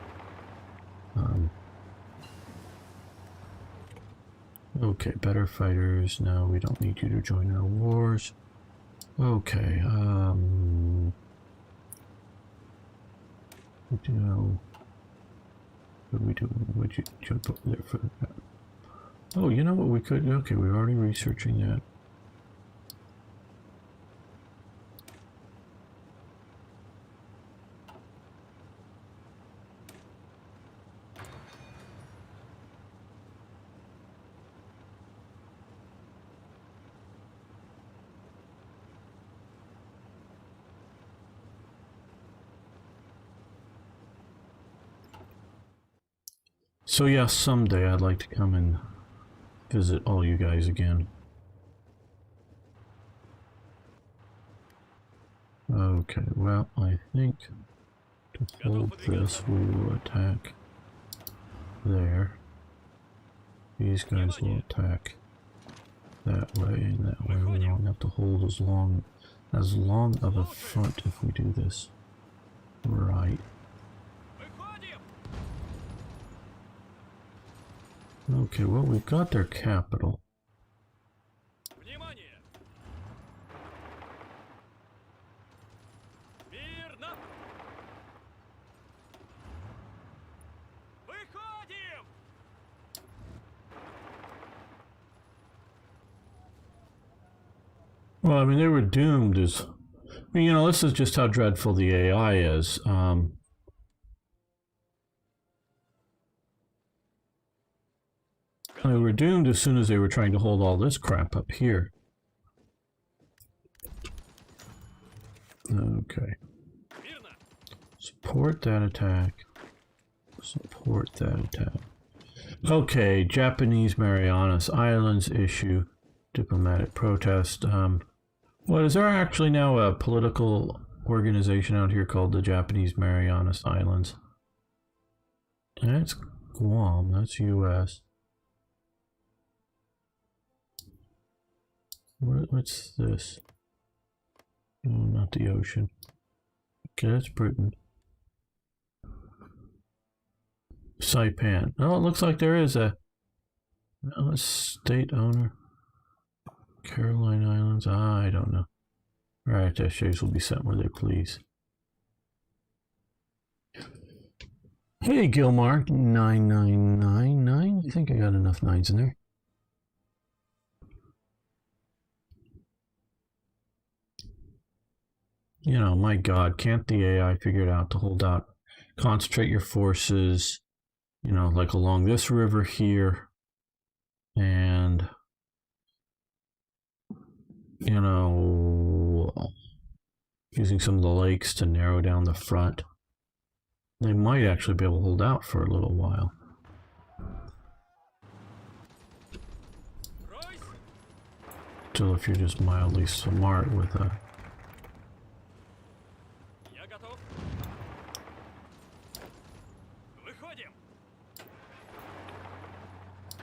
Speaker 1: okay, better fighters. No, we don't need you to join our wars. Okay, you know, what are we doing? Would you jump over there for that? Oh, you know what we could, okay, we're already researching that. So yeah, someday I'd like to come and visit all you guys again. Okay, well, I think to hold this, we will attack there. These guys will attack that way, and that way we don't have to hold as long of a front if we do this right. Okay, well, we've got their capital. Well, I mean, they were doomed as... I mean, you know, this is just how dreadful the AI is. They were doomed as soon as they were trying to hold all this crap up here. Okay.
Speaker 2: Мирно.
Speaker 1: Support that attack. Support that attack. Okay, Japanese Marianas Islands issue diplomatic protest. What is there actually now a political organization out here called the Japanese Marianas Islands? That's Guam. That's U.S. What's this? Oh, not the ocean. Okay, that's Britain. Saipan. Oh, it looks like there is a state owner. Caroline Islands. I don't know. Right, attaches will be sent where they please. Hey, Gilmar, 9999. I think I got enough nines in there. You know, my God, can't the AI figure it out to hold out? Concentrate your forces, you know, like along this river here, and, you know, using some of the lakes to narrow down the front. They might actually be able to hold out for a little while.
Speaker 2: Ройсь.
Speaker 1: Still, if you're just mildly smart with a...
Speaker 2: Я готов. Выходим.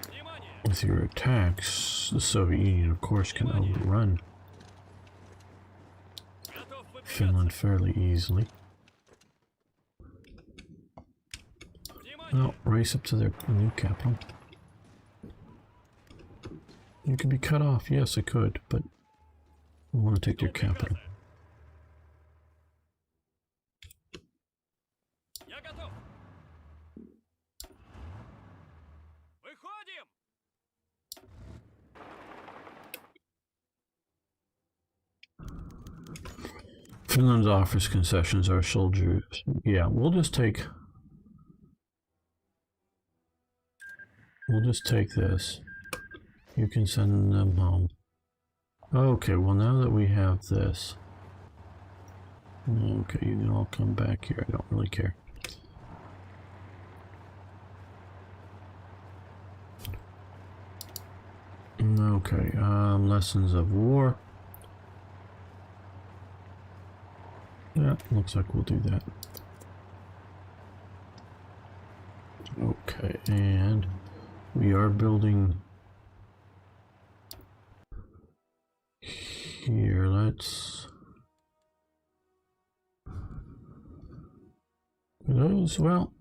Speaker 2: Внимание.
Speaker 1: With your attacks, the Soviet Union, of course, can overrun
Speaker 2: Готов выдвигаться.
Speaker 1: Finland fairly easily. Well, race up to their new capital. You could be cut off. Yes, I could, but I want to take their capital.
Speaker 2: Я готов. Выходим.
Speaker 1: Finland offers concessions. Our soldiers. Yeah, we'll just take this. You can send them home. Okay, well now that we have this. Okay, you can all come back here. I don't really care. Okay, lessons of war. Yeah, looks like we'll do that. Okay, and we are building here. Let's those. Well,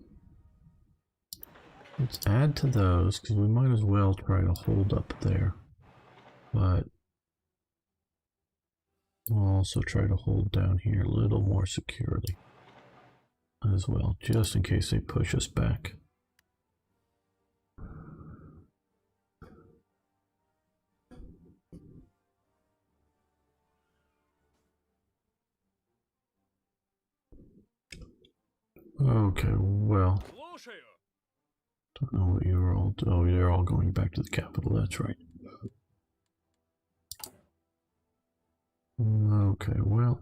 Speaker 1: let's add to those because we might as well try to hold up there, but we'll also try to hold down here a little more securely as well, just in case they push us back. Okay, well,
Speaker 2: Слушаю.
Speaker 1: don't know what you were all. Oh, they're all going back to the capital. That's right. Okay, well.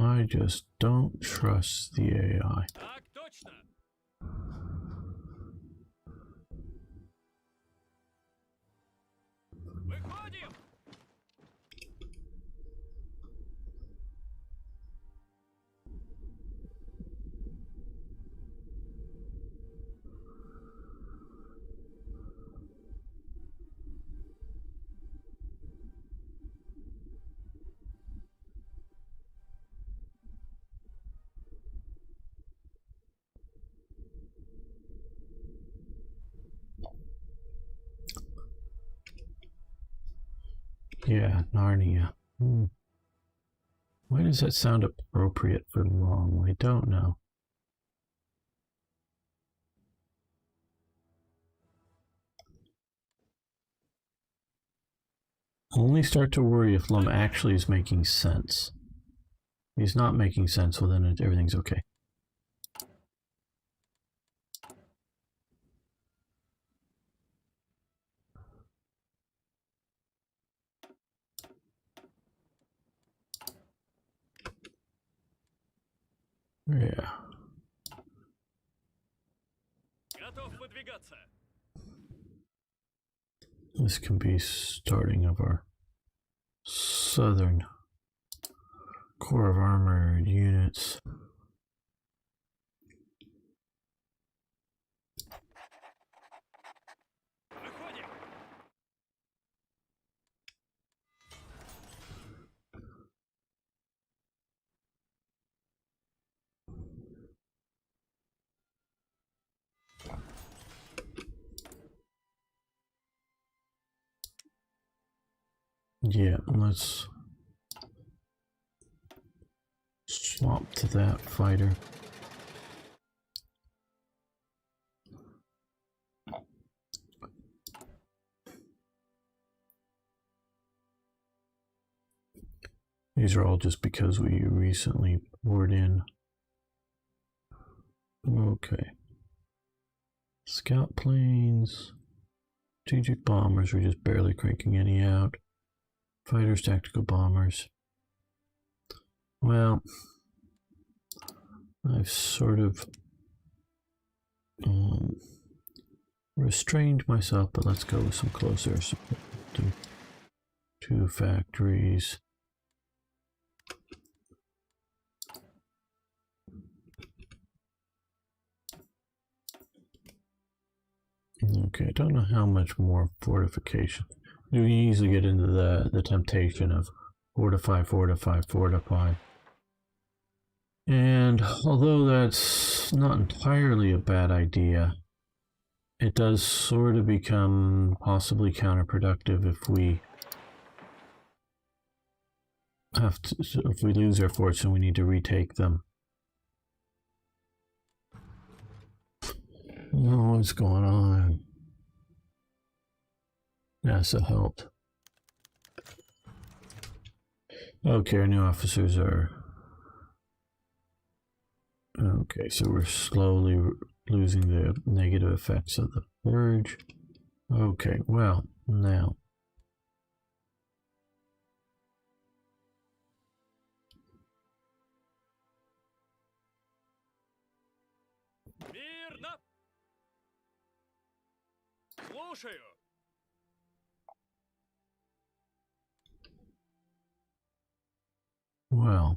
Speaker 1: I just don't trust the AI.
Speaker 2: Так точно. Выходим.
Speaker 1: Yeah, Narnia. Why does that sound appropriate for long? I don't know. Only start to worry if Lum actually is making sense. he's not making sense, well then everything's okay. Yeah.
Speaker 2: Готов выдвигаться.
Speaker 1: This can be starting of our southern core of armored units.
Speaker 2: Выходим.
Speaker 1: Yeah, let's swap to that fighter. These are all just because we recently poured in. Okay. Scout planes, strategic bombers, we're just barely cranking any out. Fighters, tactical bombers. Well, I've sort of restrained myself, but let's go with some closer support. Two factories. Okay, I don't know how much more fortification. You can easily get into the temptation of fortify, fortify, fortify. And although that's not entirely a bad idea, it does sort of become possibly counterproductive if we if we lose our forts and we need to retake them. Oh, what's going on? NASA helped. Okay, our new officers are... Okay, so we're slowly losing the negative effects of the purge. Okay, well, now...
Speaker 2: Мирно. Слушаю.
Speaker 1: Well...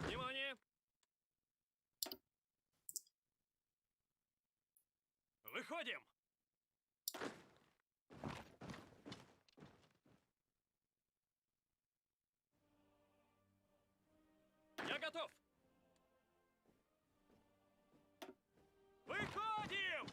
Speaker 2: Внимание. Выходим. Я готов. Выходим.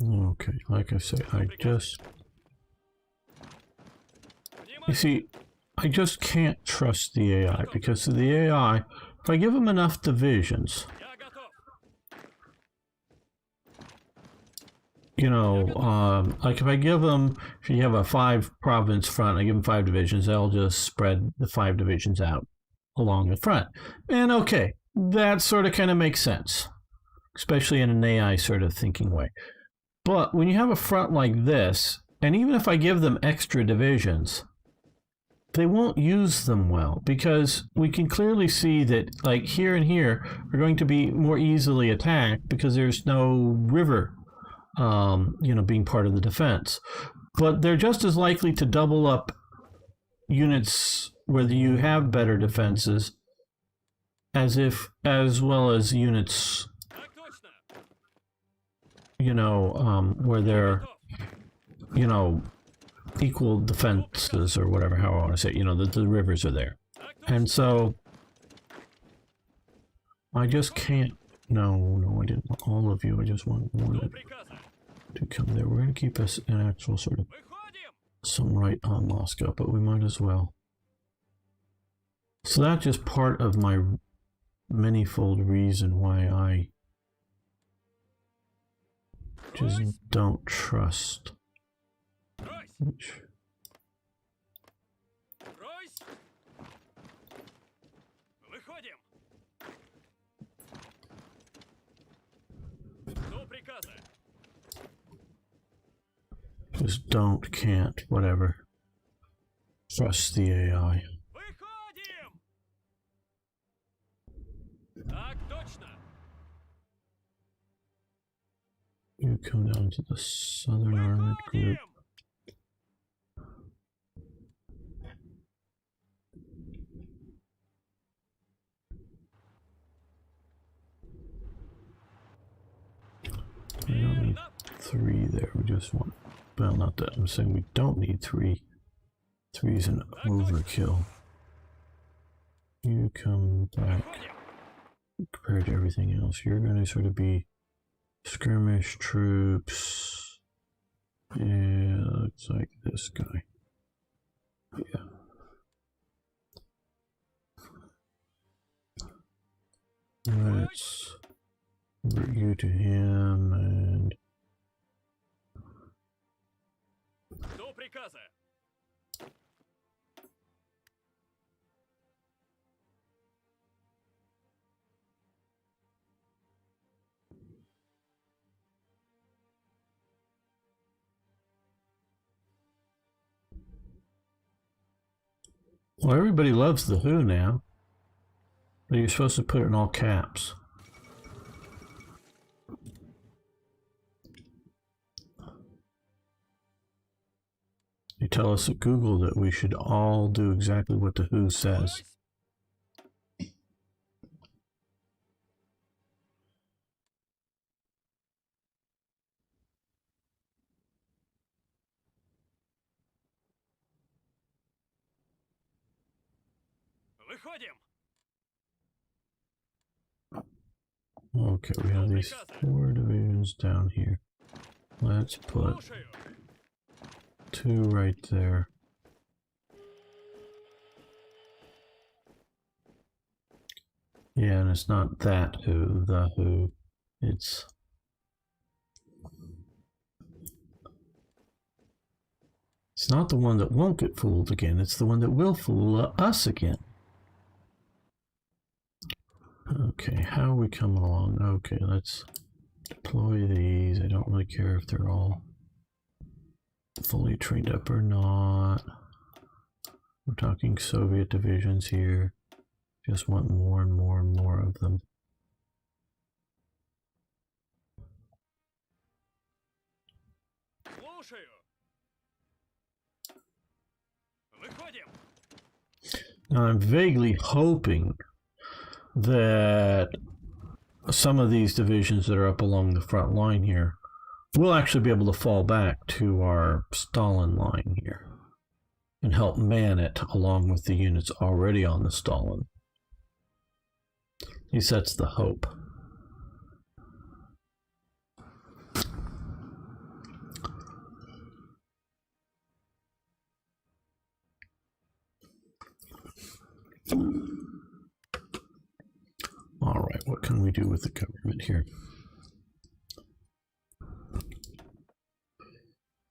Speaker 1: Okay, like I say, you see, I just can't trust the AI, because the AI, if I give them enough divisions,
Speaker 2: Я готов.
Speaker 1: you know, like if I give them, if you have a 5-province front, I give them 5 divisions, they'll just spread the 5 divisions out along the front. And okay, that sort of kind of makes sense, especially in an AI sort of thinking way. But when you have a front like this, and even if I give them extra divisions, they won't use them well, because we can clearly see that like here and here are going to be more easily attacked because there's no river, you know, being part of the defense. But they're just as likely to double up units where you have better defenses, as well as units,
Speaker 2: Так точно.
Speaker 1: you know, where they're you know, equal defenses or whatever, how I want to say it. You know, the rivers are there. And so I just can't. No, I didn't want all of you. I just wanted to come there. We're going to keep us an actual sort of some right on Moscow, but we might as well. So that's just part of my manifold reason why I just don't trust. Which... Just don't, can't, whatever. Trust the AI. You come down to the Southern Armored Group. We don't need 3 there, we just want... Well, not that, I'm saying we don't need 3. 3 is an overkill. You come back. Compared to everything else, you're going to sort of be skirmish troops. Yeah, looks like this guy. Yeah. Let's convert you to him and... Well, everybody loves the Who now. But you're supposed to put it in all caps. You tell us at Google that we should all do exactly what the Who says. Okay, we have these 4 divisions down here. Let's put 2 right there. Yeah, and it's not that Who, the Who. It's not the one that won't get fooled again, it's the one that will fool us again. Okay, how are we coming along? Okay, let's deploy these. I don't really care if they're all fully trained up or not. We're talking Soviet divisions here. Just want more and more and more of them. Now I'm vaguely hoping that some of these divisions that are up along the front line here will actually be able to fall back to our Stalin line here and help man it along with the units already on the Stalin. At least that's the hope. All right, what can we do with the government here?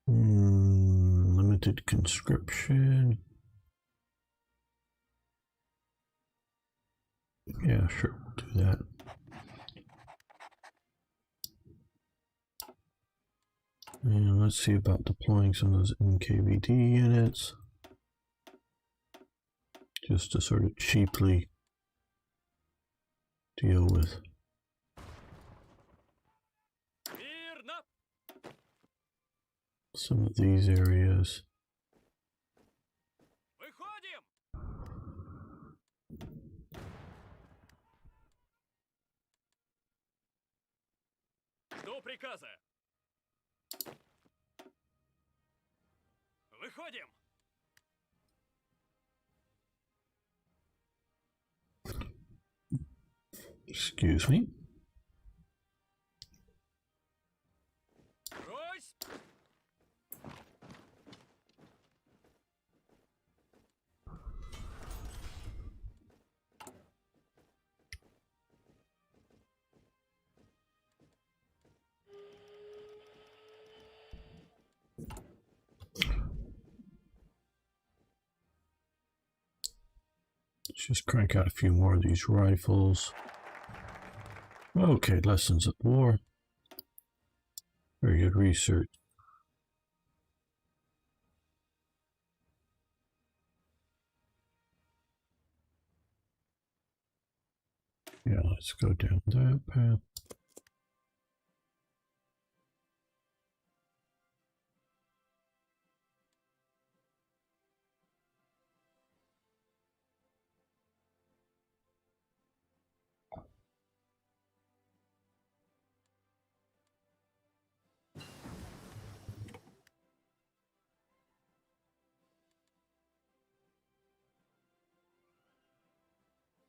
Speaker 1: Limited conscription. Yeah, sure, we'll do that. And let's see about deploying some of those NKVD units. Just to sort of cheaply deal with some of these areas.
Speaker 2: Выходим!
Speaker 1: Excuse me.
Speaker 2: Брось!
Speaker 1: Let's just crank out a few more of these rifles. Okay, lessons of war. Very good research. Yeah, let's go down that path.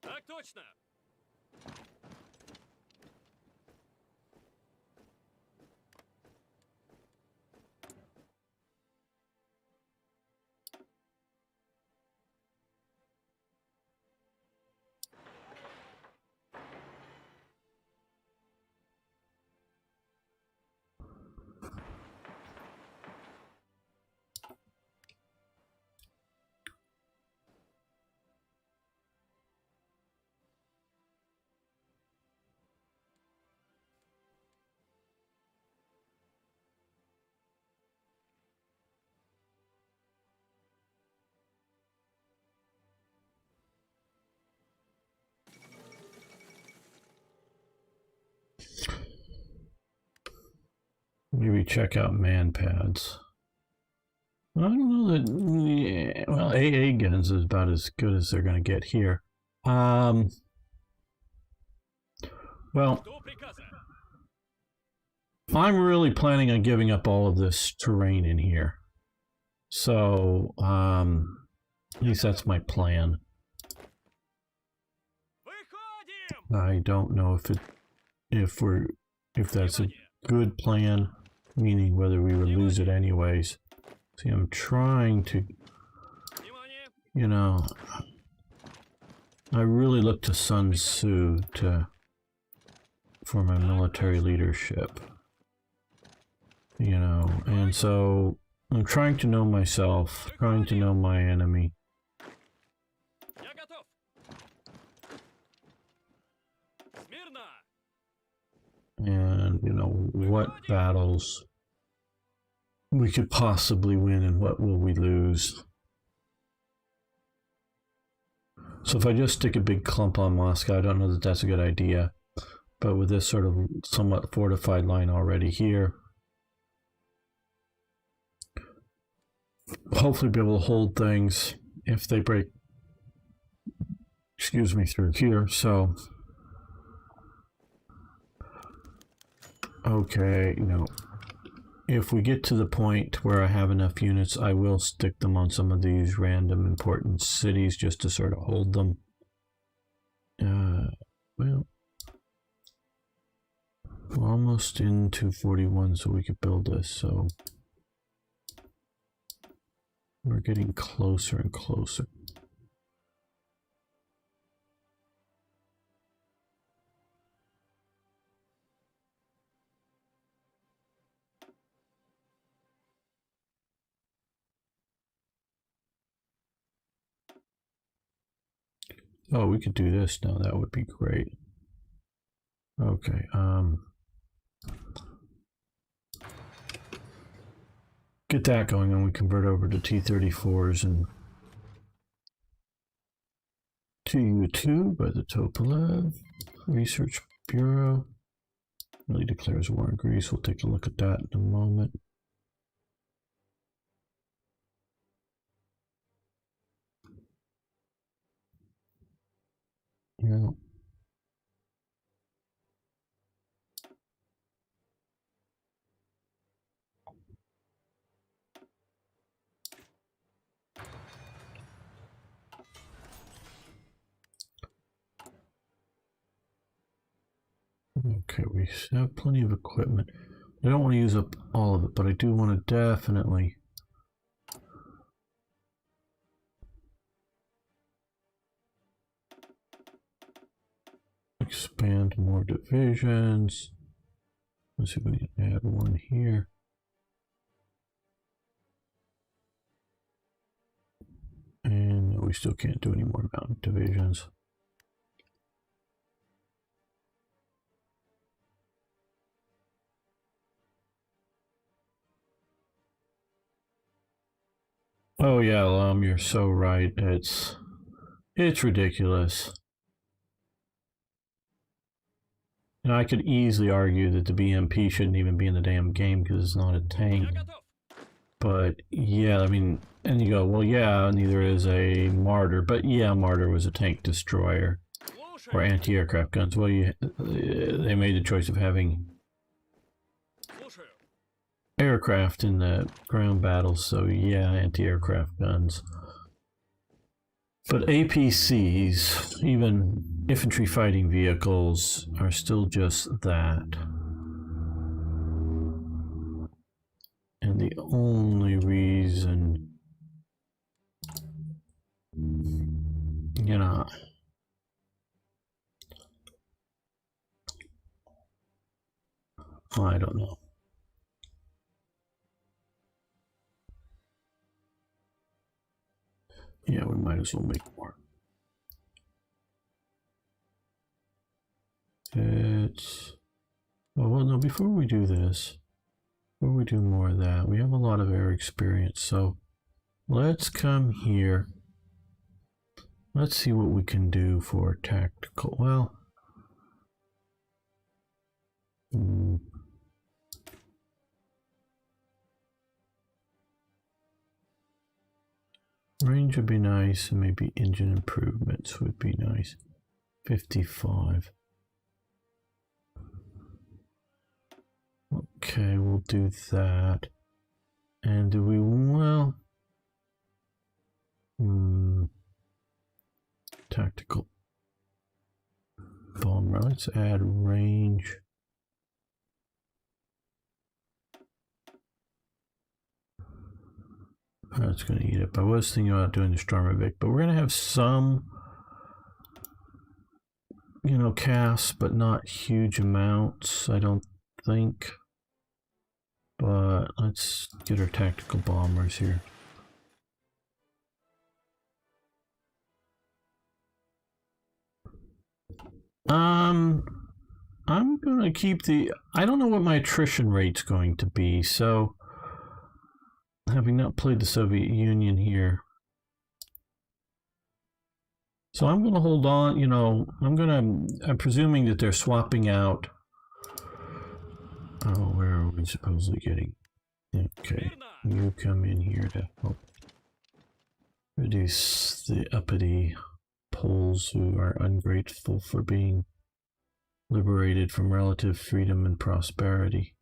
Speaker 2: Так точно!
Speaker 1: Maybe check out man pads. I don't know that. Yeah, well, AA guns is about as good as they're going to get here. Well,
Speaker 2: Жду приказа!
Speaker 1: I'm really planning on giving up all of this terrain in here. So, at least that's my plan.
Speaker 2: Выходим!
Speaker 1: I don't know if that's a good plan, meaning whether we would lose it anyways. See, I'm trying to,
Speaker 2: Внимание!
Speaker 1: you know, I really look to Sun Tzu for my military leadership, you know, and so I'm trying to know myself, trying to know my enemy.
Speaker 2: Я готов! Смирно!
Speaker 1: And, you know, what battles we could possibly win and what will we lose. So if I just stick a big clump on Moscow, I don't know that that's a good idea. But with this sort of somewhat fortified line already here, hopefully be able to hold things if they break, excuse me, through here. So, okay, you know, if we get to the point where I have enough units, I will stick them on some of these random important cities just to sort of hold them. Well, we're almost into 41, so we could build this. So we're getting closer and closer. Oh, we could do this now. That would be great. Okay. Get that going, and we convert over to T-34s and TU2 by the Cont.Live Research Bureau. Really declares war on Greece. We'll take a look at that in a moment. Yeah. Okay, we have plenty of equipment. I don't want to use up all of it, but I do want to definitely expand more divisions. Let's see if we can add one here. And we still can't do any more mountain divisions. Oh yeah, you're so right. It's ridiculous. And I could easily argue that the BMP shouldn't even be in the damn game because it's not a tank. But yeah, I mean, and you go, well, yeah, neither is a Martyr. But yeah, Martyr was a tank destroyer or anti-aircraft guns. Well, they made the choice of having aircraft in the ground battles, so yeah, anti-aircraft guns. But APCs, even infantry fighting vehicles, are still just that. And the only reason, you know, I don't know. Yeah, we might as well make more. Oh, well, no, before we do this, before we do more of that, we have a lot of air experience, so let's come here. Let's see what we can do for tactical. Well, range would be nice, and maybe engine improvements would be nice. 55. Okay, we'll do that. And do we, well, tactical bomber. Let's add range. That's going to eat up. I was thinking about doing the Stormovic, but we're going to have some, you know, casts, but not huge amounts, I don't think. But let's get our tactical bombers here. I'm going to keep the, I don't know what my attrition rate's going to be, so having not played the Soviet Union here. So I'm going to hold on, you know, I'm presuming that they're swapping out. Oh, where are we supposedly getting? Okay, you come in here to help reduce the uppity Poles who are ungrateful for being liberated from relative freedom and prosperity.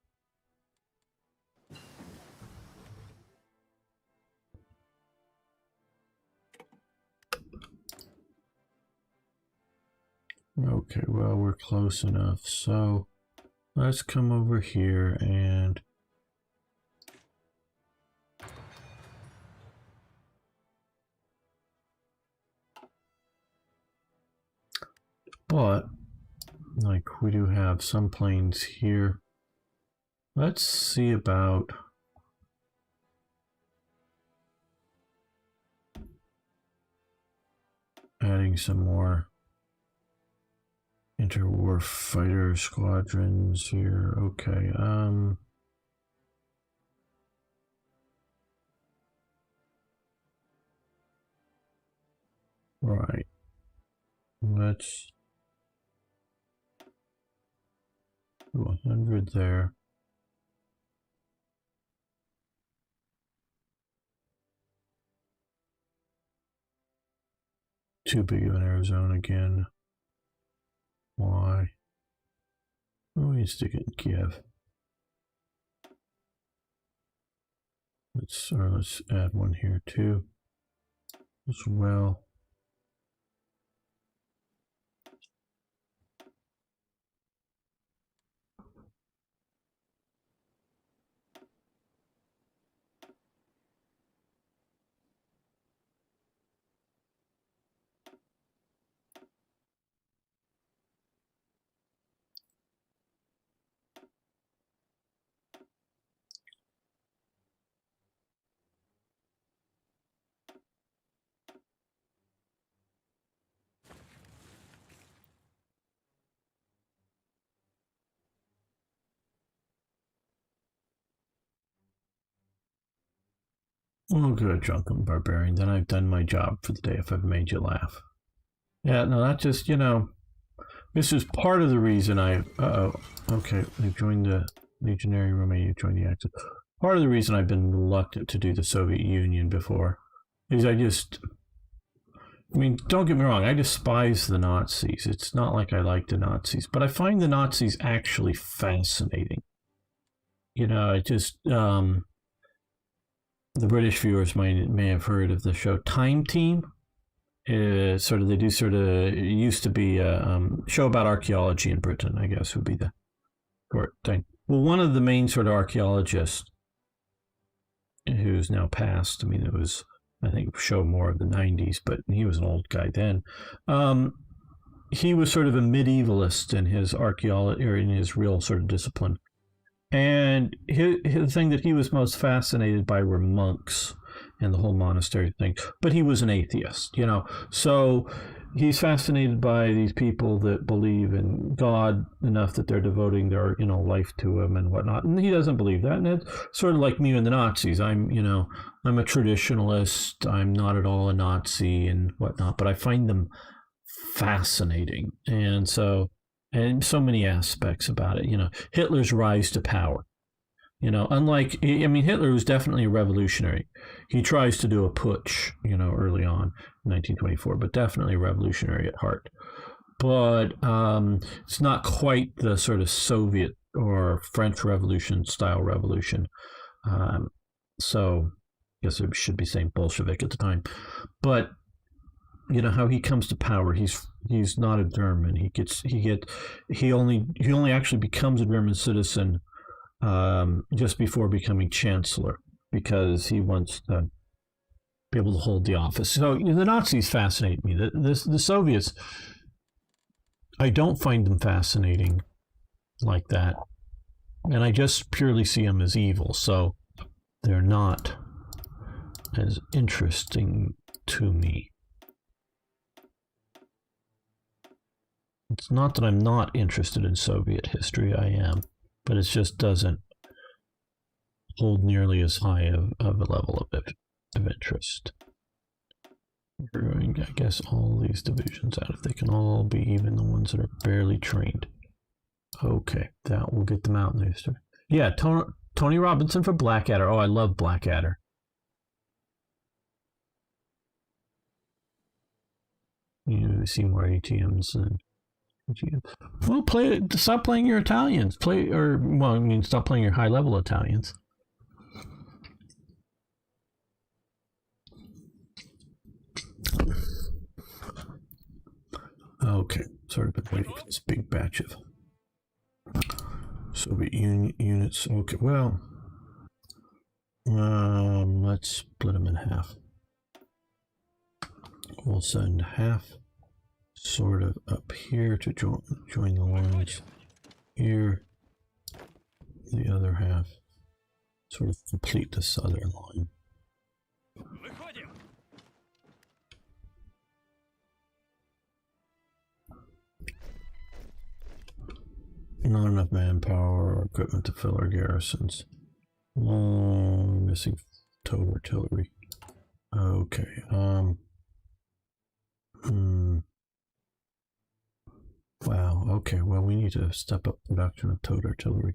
Speaker 1: Okay, well, we're close enough, so let's come over here and but like we do have some planes here. Let's see about adding some more interwar fighter squadrons here. Okay, right. Let's do 100 there. Too big of an Arizona again. Why? Oh, we stick it in Kiev. Let's add one here too, as well. Oh, good, drunken barbarian. Then I've done my job for the day if I've made you laugh. Yeah, no, that just, this is part of the reason okay, they've joined the Legionary Romania, joined the Axis. Part of the reason I've been reluctant to do the Soviet Union before is don't get me wrong, I despise the Nazis. It's not like I like the Nazis, but I find the Nazis actually fascinating. The British viewers may have heard of the show Time Team. It used to be a show about archaeology in Britain, I guess would be the short thing. Well, one of the main sort of archaeologists who's now passed, it was, I think, show more of the 90s, but he was an old guy then. He was sort of a medievalist in his archaeology, or in his real sort of discipline. And the thing that he was most fascinated by were monks and the whole monastery thing. But he was an atheist, So he's fascinated by these people that believe in God enough that they're devoting their, life to him and whatnot. And he doesn't believe that. And it's sort of like me and the Nazis. I'm a traditionalist. I'm not at all a Nazi and whatnot. But I find them fascinating. And so many aspects about it, Hitler's rise to power, Hitler was definitely a revolutionary. He tries to do a putsch, early on in 1924, but definitely a revolutionary at heart. But it's not quite the sort of Soviet or French Revolution style revolution. So I guess I should be saying Bolshevik at the time. But how he comes to power. He's not a German. He only actually becomes a German citizen just before becoming chancellor, because he wants to be able to hold the office. So the Nazis fascinate me. The Soviets, I don't find them fascinating like that, and I just purely see them as evil. So they're not as interesting to me. It's not that I'm not interested in Soviet history, I am, but it just doesn't hold nearly as high of a level of interest. We're going, I guess, all these divisions out, if they can all be even the ones that are barely trained. Okay, that will get them out in the history. Yeah, Tony Robinson for Blackadder. Oh, I love Blackadder. See more ATMs and... Well, stop playing your Italians. Stop playing your high-level Italians. Okay, sort of been waiting for this big batch of Soviet units. Okay, well, let's split them in half. We'll send half sort of up here to join the lines here. The other half sort of complete this other line. Not enough manpower or equipment to fill our garrisons. Missing tow artillery. Okay. Wow, okay, well, we need to step up production of towed artillery.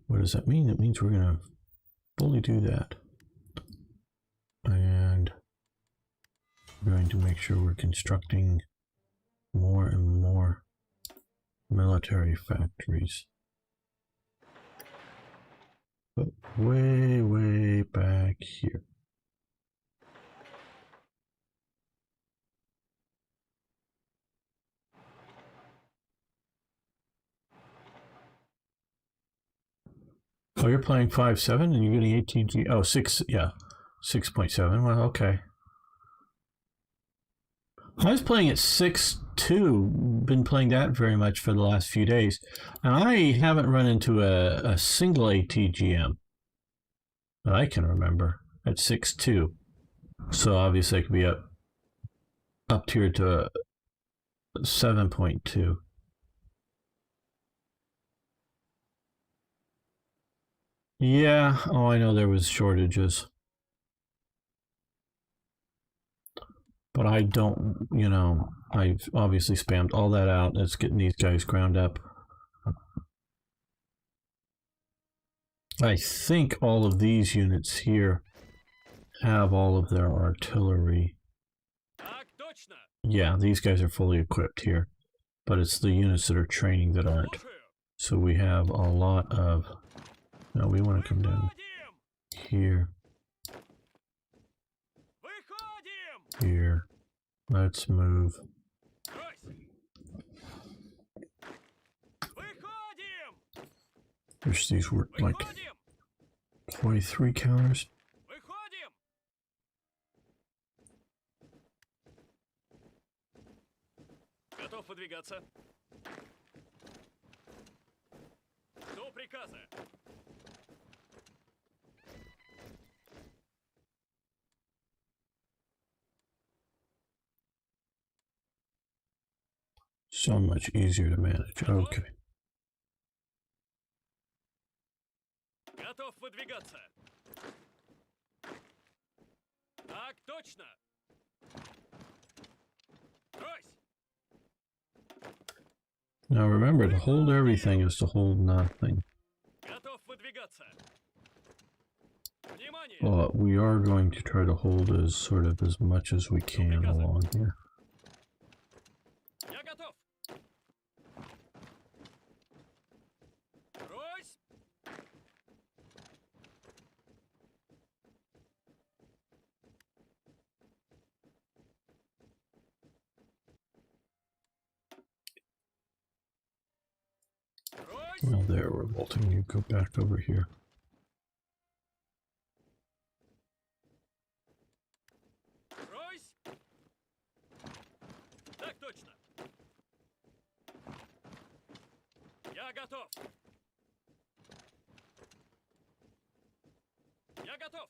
Speaker 1: What does that mean? It means we're going to fully do that. And we're going to make sure we're constructing more and more military factories. But way, way back here. Oh, you're playing 5.7 and you're getting 18G. Oh, 6, yeah. 6.7. Well, okay. I was playing at 6.2. Been playing that very much for the last few days. And I haven't run into a single ATGM that I can remember at 6.2. So obviously I could be up tier to 7.2. Yeah, oh, I know there was shortages. But I don't, you know, I've obviously spammed all that out. It's getting these guys ground up. I think all of these units here have all of their artillery.
Speaker 2: Так точно.
Speaker 1: Yeah, these guys are fully equipped here. But it's the units that are training that aren't.
Speaker 2: Слушаю.
Speaker 1: So we have a lot of... No, we want to come down
Speaker 2: Выходим.
Speaker 1: here,
Speaker 2: Выходим.
Speaker 1: here. Let's move.
Speaker 2: Брось. Выходим.
Speaker 1: Wish these worked like
Speaker 2: Выходим.
Speaker 1: 23 counters.
Speaker 2: Выходим. Готов выдвигаться. До приказа.
Speaker 1: So much easier to manage. Okay.
Speaker 2: Готов выдвигаться. Так точно. Брось.
Speaker 1: Now remember, to hold everything is to hold nothing.
Speaker 2: Готов выдвигаться. Внимание.
Speaker 1: But we are going to try to hold as sort of as much as we can along here.
Speaker 2: Я готов. Брось. Брось.
Speaker 1: Well, they're revolting. You go back over here.
Speaker 2: Брось. Так точно. Я готов. Я готов.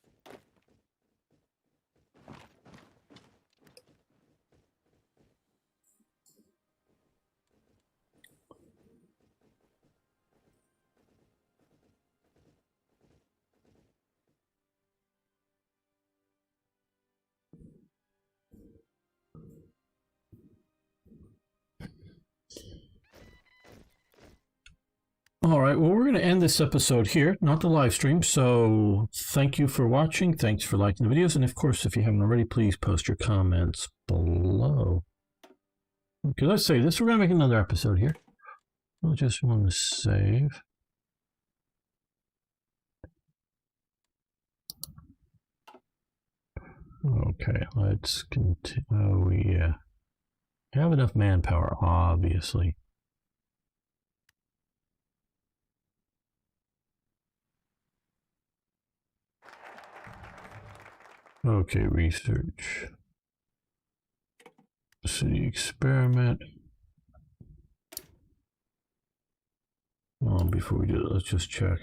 Speaker 1: All right, well, we're going to end this episode here, not the live stream. So thank you for watching. Thanks for liking the videos. And of course, if you haven't already, please post your comments below. Okay, let's save this. We're going to make another episode here. We'll just want to save. Okay, let's continue. Oh, yeah. Have enough manpower, obviously. Okay, research. City experiment. Before we do that, let's just check.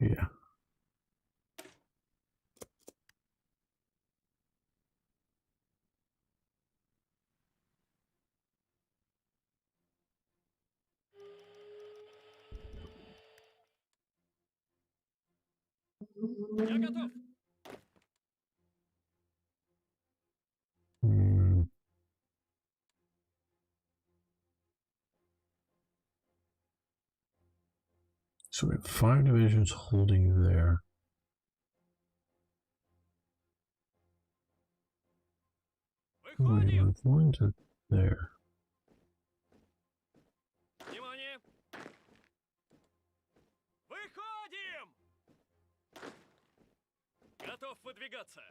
Speaker 1: Yeah.
Speaker 2: Я готов.
Speaker 1: So we have 5 divisions holding there. We
Speaker 2: Выходим.
Speaker 1: have one to there.
Speaker 2: Внимание. Выходим. Готов выдвигаться.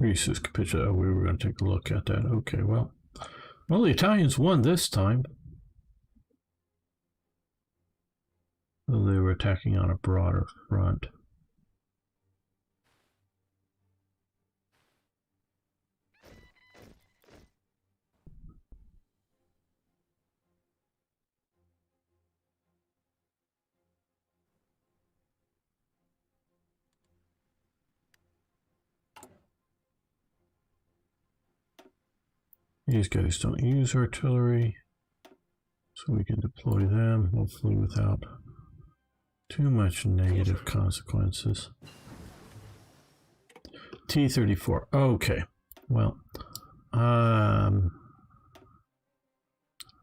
Speaker 1: Reese's capitulate. We were going to take a look at that. Okay, well, the Italians won this time. Though they were attacking on a broader front. These guys don't use artillery, so we can deploy them, hopefully without too much negative consequences. T-34. Okay. Well,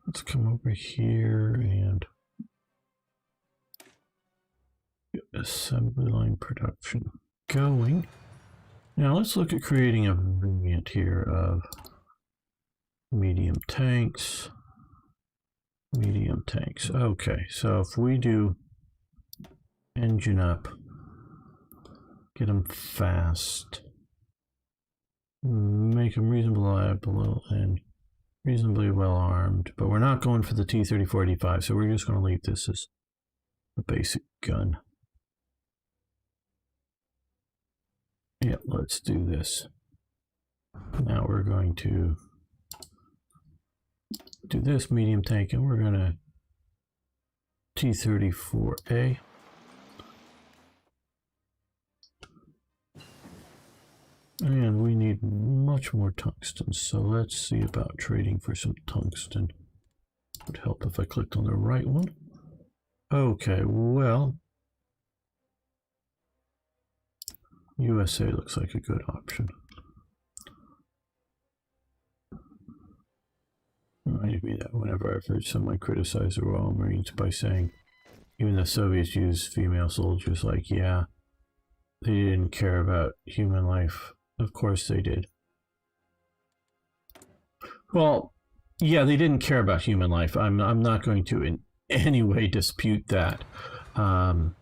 Speaker 1: let's come over here and get assembly line production going. Now let's look at creating a variant here of medium tanks. Medium tanks. Okay, so if we do engine up, get them fast, make them reasonably reliable and reasonably well armed, but we're not going for the T-34-85, so we're just going to leave this as a basic gun. Yeah, let's do this. Now we're going to do this medium tank, and we're going to T-34A. And we need much more tungsten, so let's see about trading for some tungsten. Would help if I clicked on the right one. Okay, well, USA looks like a good option. Reminded me that whenever I've heard someone criticize the Royal Marines by saying, even the Soviets used female soldiers, like, yeah, they didn't care about human life. Of course they did. Well, yeah, they didn't care about human life. I'm not going to in any way dispute that, or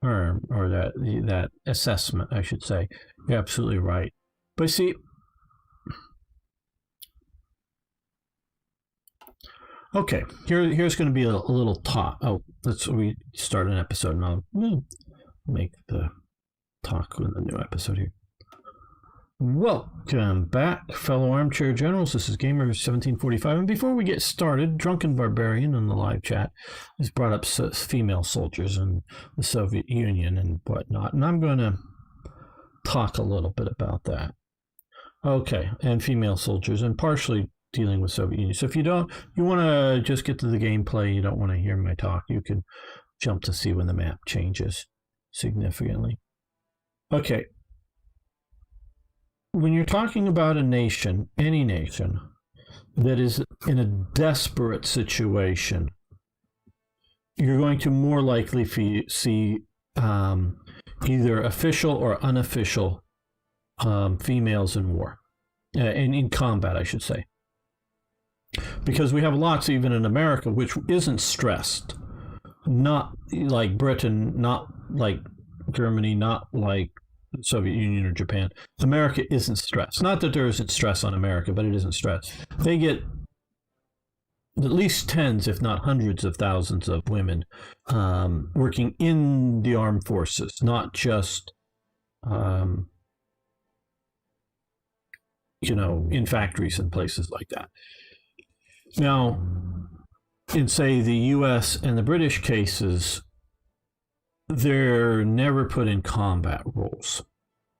Speaker 1: that assessment, I should say. You're absolutely right. But see, okay, here's going to be a little talk. Oh, we start an episode, and I'll make the talk in the new episode here. Welcome back, fellow armchair generals. This is Gamer1745, and before we get started, Drunken Barbarian in the live chat has brought up female soldiers in the Soviet Union and whatnot, and I'm going to talk a little bit about that. Okay, and female soldiers, and partially dealing with Soviet Union. So if you want to just get to the gameplay, you don't want to hear my talk, you can jump to see when the map changes significantly. Okay. When you're talking about a nation, any nation, that is in a desperate situation, you're going to more likely see either official or unofficial females in war, in combat, I should say. Because we have lots, even in America, which isn't stressed. Not like Britain, not like Germany, not like Soviet Union or Japan. America isn't stressed. Not that there isn't stress on America, but it isn't stressed. They get at least tens, if not hundreds of thousands of women working in the armed forces, not just, in factories and places like that. Now, in, say, the U.S. and the British cases, they're never put in combat roles.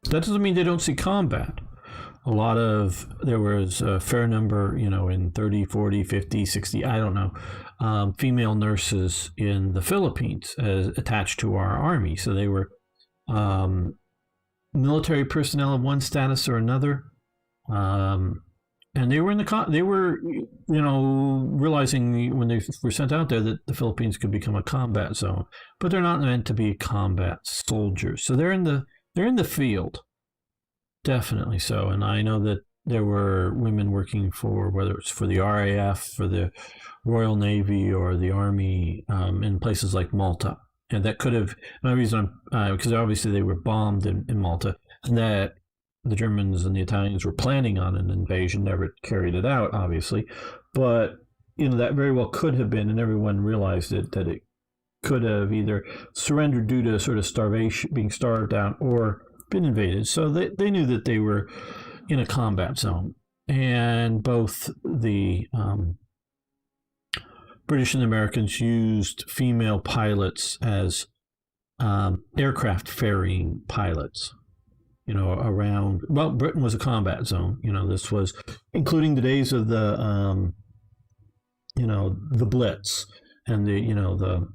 Speaker 1: That doesn't mean they don't see combat. There was a fair number, in 30, 40, 50, 60, I don't know, female nurses in the Philippines attached to our army. So they were military personnel of one status or another. And they were realizing when they were sent out there that the Philippines could become a combat zone, but they're not meant to be combat soldiers. So they're in the field, definitely so. And I know that there were women working for, whether it's for the RAF, for the Royal Navy, or the Army, in places like Malta. And that could have, my reason, because obviously they were bombed in Malta, and that the Germans and the Italians were planning on an invasion, never carried it out, obviously. But, that very well could have been, and everyone realized that it could have either surrendered due to sort of starvation, being starved out, or been invaded. So they knew that they were in a combat zone. And both the British and Americans used female pilots as aircraft ferrying pilots. around, well, Britain was a combat zone. This was including the days of the Blitz and the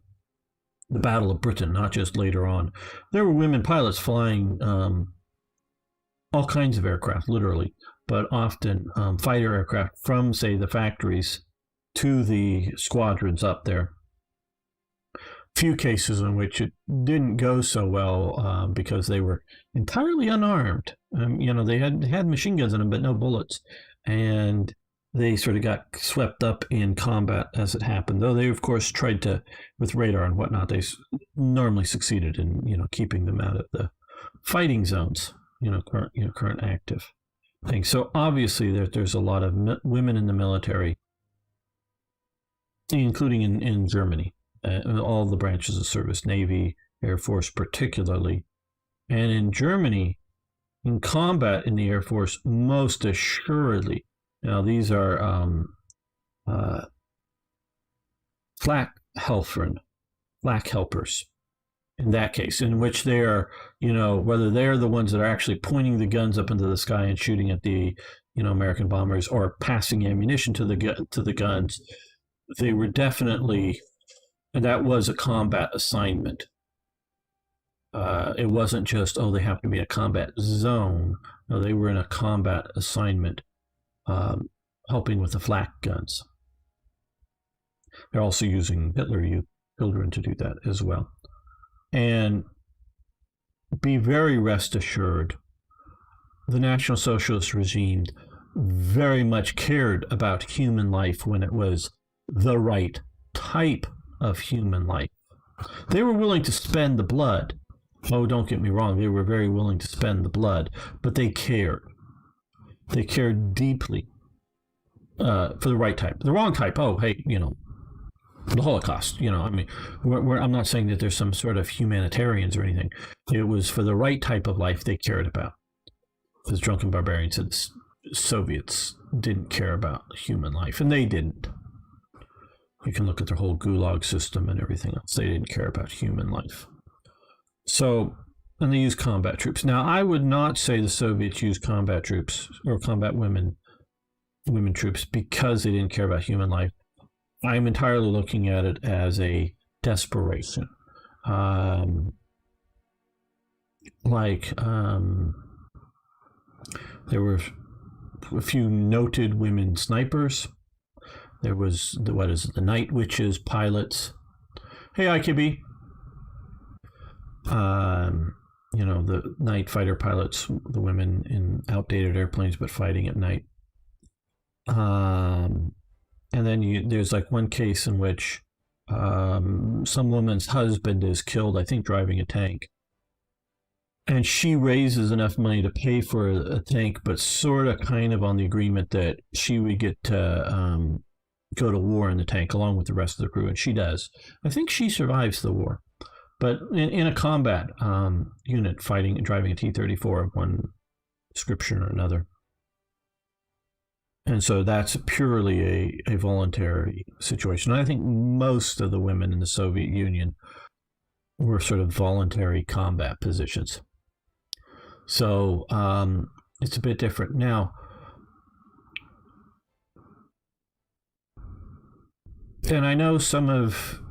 Speaker 1: Battle of Britain, not just later on. There were women pilots flying all kinds of aircraft, literally, but often fighter aircraft from, say, the factories to the squadrons up there. Few cases in which it didn't go so well because they were entirely unarmed. They had machine guns in them, but no bullets, and they sort of got swept up in combat as it happened. Though they, of course, tried to, with radar and whatnot, they normally succeeded in keeping them out of the fighting zones. Current active things. So obviously, there's a lot of women in the military, including in Germany. All the branches of service, Navy, Air Force particularly. And in Germany, in combat in the Air Force, most assuredly. Now, these are flak helpers in that case, in which they are, whether they're the ones that are actually pointing the guns up into the sky and shooting at the, American bombers or passing ammunition to the guns. They were definitely... And that was a combat assignment. It wasn't just, they happen to be in a combat zone. No, they were in a combat assignment, helping with the flak guns. They're also using Hitler Youth children to do that as well. And be very rest assured, the National Socialist regime very much cared about human life when it was the right type of human life. They were willing to spend the blood. Oh, don't get me wrong. They were very willing to spend the blood, but they cared. They cared deeply for the right type. The wrong type, the Holocaust. I'm not saying that there's some sort of humanitarians or anything. It was for the right type of life they cared about. As drunken barbarians said, the Soviets didn't care about human life, and they didn't. You can look at their whole gulag system and everything else. They didn't care about human life. So, and they used combat troops. Now, I would not say the Soviets used combat troops or combat women troops because they didn't care about human life. I'm entirely looking at it as a desperation. There were a few noted women snipers. There was the Night Witches pilots. Hey, IKB. The night fighter pilots, the women in outdated airplanes but fighting at night. And then there's like one case in which some woman's husband is killed, I think, driving a tank. And she raises enough money to pay for a tank, but sort of kind of on the agreement that she would get to go to war in the tank along with the rest of the crew, and she does. I think she survives the war, but in a combat unit driving a T-34 of one description or another. And so that's purely a voluntary situation. I think most of the women in the Soviet Union were sort of voluntary combat positions. So it's a bit different. Now, and I know some of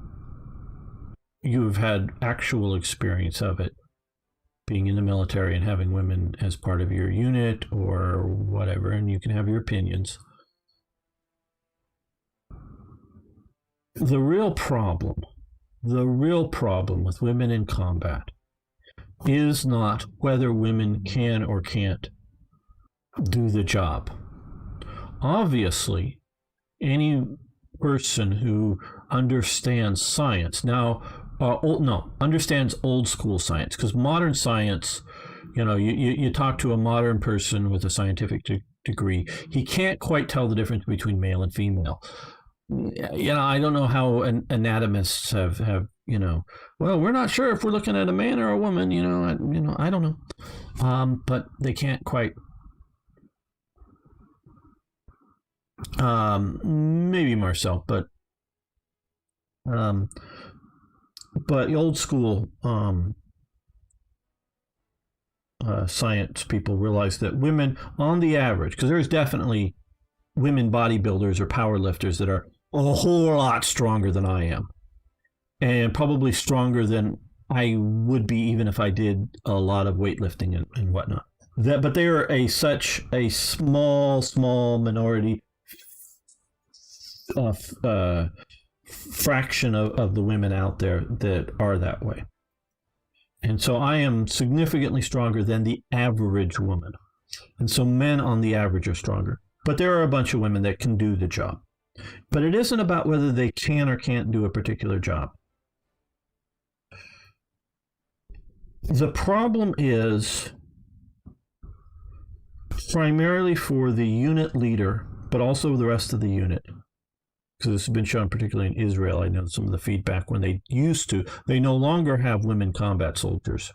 Speaker 1: you have had actual experience of it, being in the military and having women as part of your unit or whatever, and you can have your opinions. The real problem with women in combat is not whether women can or can't do the job. Obviously, any person who understands science understands old school science, because modern science, you talk to a modern person with a scientific degree, he can't quite tell the difference between male and female. I don't know how anatomists have well, we're not sure if we're looking at a man or a woman, I don't know, but they can't quite. Maybe Marcel, but old school science people realize that women, on the average, because there's definitely women bodybuilders or power lifters that are a whole lot stronger than I am, and probably stronger than I would be even if I did a lot of weightlifting and whatnot. But they are such a small minority fraction of the women out there that are that way. And so I am significantly stronger than the average woman. And so men on the average are stronger. But there are a bunch of women that can do the job. But it isn't about whether they can or can't do a particular job. The problem is primarily for the unit leader, but also the rest of the unit. Because this has been shown particularly in Israel. I know some of the feedback when they they no longer have women combat soldiers.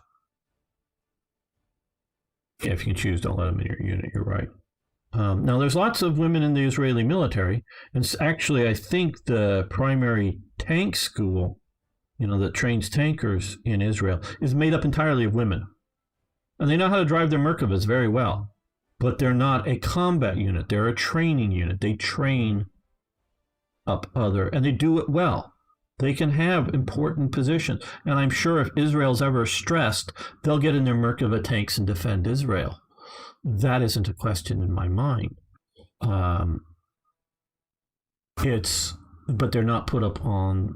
Speaker 1: Yeah, if you can choose, don't let them in your unit, you're right. Now, there's lots of women in the Israeli military, and actually, I think the primary tank school, that trains tankers in Israel, is made up entirely of women. And they know how to drive their Merkavas very well, but they're not a combat unit. They're a training unit. They train up and they do it well. They can have important positions. And I'm sure if Israel's ever stressed, they'll get in their Merkava tanks and defend Israel. That isn't a question in my mind. But they're not put up on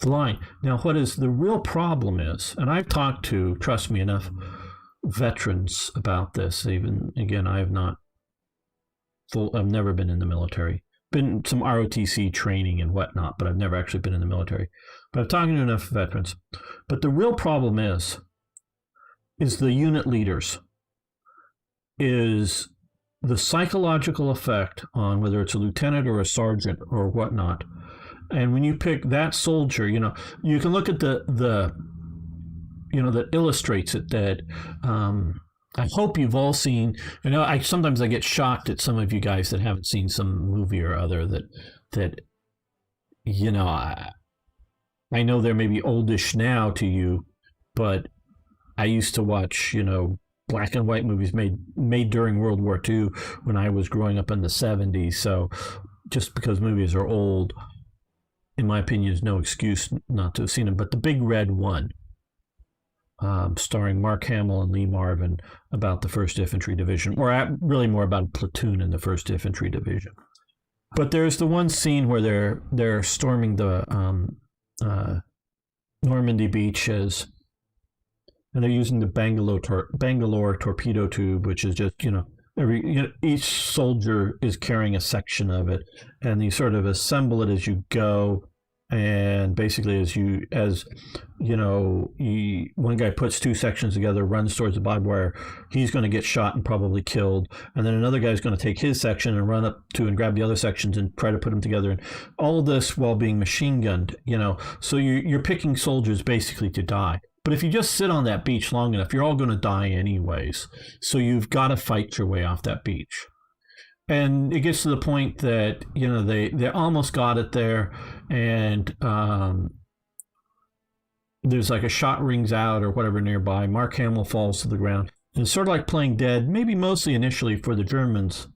Speaker 1: the line. Now, what is the real problem is, and I've talked to, trust me, enough veterans about this. Even, again, I've never been in the military. Been some ROTC training and whatnot, but I've never actually been in the military. But I've talked to enough veterans. But the real problem is the unit leaders, is the psychological effect on whether it's a lieutenant or a sergeant or whatnot. And when you pick that soldier, you can look at the that illustrates it, that I hope you've all seen, sometimes I get shocked at some of you guys that haven't seen some movie or other that I know they're maybe oldish now to you, but I used to watch, black and white movies made during World War II when I was growing up in the 70s. So just because movies are old, in my opinion, is no excuse not to have seen them. But The Big Red One, starring Mark Hamill and Lee Marvin, about the 1st Infantry Division, or really more about a platoon in the 1st Infantry Division. But there's the one scene where they're storming the Normandy beaches, and they're using the Bangalore torpedo tube, which is just, each soldier is carrying a section of it, and you sort of assemble it as you go. And basically, one guy puts two sections together, runs towards the barbed wire, he's going to get shot and probably killed. And then another guy's going to take his section and run up to and grab the other sections and try to put them together. And all of this while being machine gunned, So you're picking soldiers basically to die. But if you just sit on that beach long enough, you're all going to die anyways. So you've got to fight your way off that beach. And it gets to the point that, they almost got it there, and there's like a shot rings out or whatever nearby. Mark Hamill falls to the ground. And it's sort of like playing dead, maybe mostly initially for the Germans,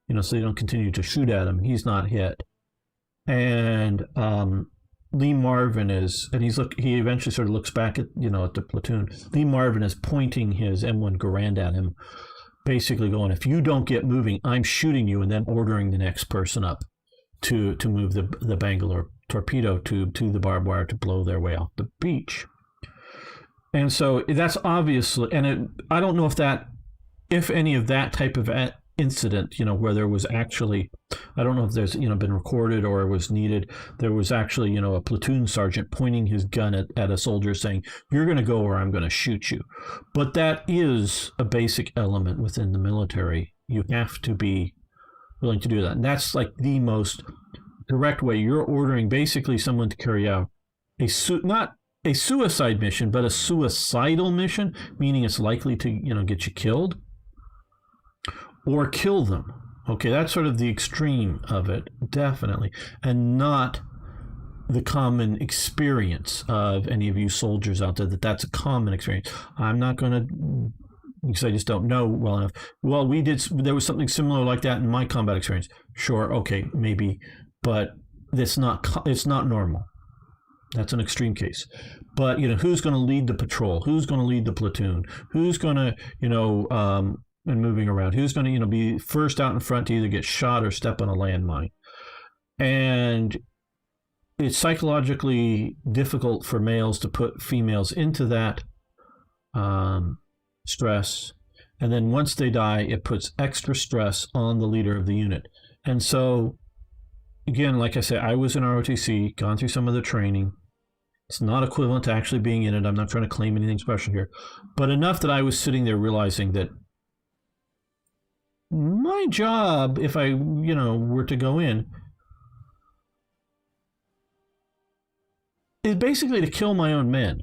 Speaker 1: so they don't continue to shoot at him. He's not hit. And Lee Marvin he eventually sort of looks back at, at the platoon. Lee Marvin is pointing his M1 Garand at him, basically going, if you don't get moving, I'm shooting you, and then ordering the next person up to move the Bangalore torpedo tube to the barbed wire to blow their way off the beach. And so that's obviously, I don't know if any of that type of incident, where there was actually, I don't know if there's, been recorded or was needed. There was actually, a platoon sergeant pointing his gun at a soldier saying, you're going to go or I'm going to shoot you. But that is a basic element within the military. You have to be willing to do that. And that's like the most direct way. You're ordering basically someone to carry out not a suicide mission, but a suicidal mission, meaning it's likely to, get you killed or kill them. Okay, that's sort of the extreme of it, definitely. And not the common experience of any of you soldiers out there, that's a common experience. I'm not going to, because I just don't know well enough. Well, there was something similar like that in my combat experience. Sure, okay, maybe, but it's not normal. That's an extreme case. But, who's going to lead the patrol? Who's going to lead the platoon? Who's going to, and moving around? Who's going to, be first out in front to either get shot or step on a landmine? And it's psychologically difficult for males to put females into that stress. And then once they die, it puts extra stress on the leader of the unit. And so, again, like I said, I was in ROTC, gone through some of the training. It's not equivalent to actually being in it. I'm not trying to claim anything special here. But enough that I was sitting there realizing that my job, if I, were to go in, is basically to kill my own men.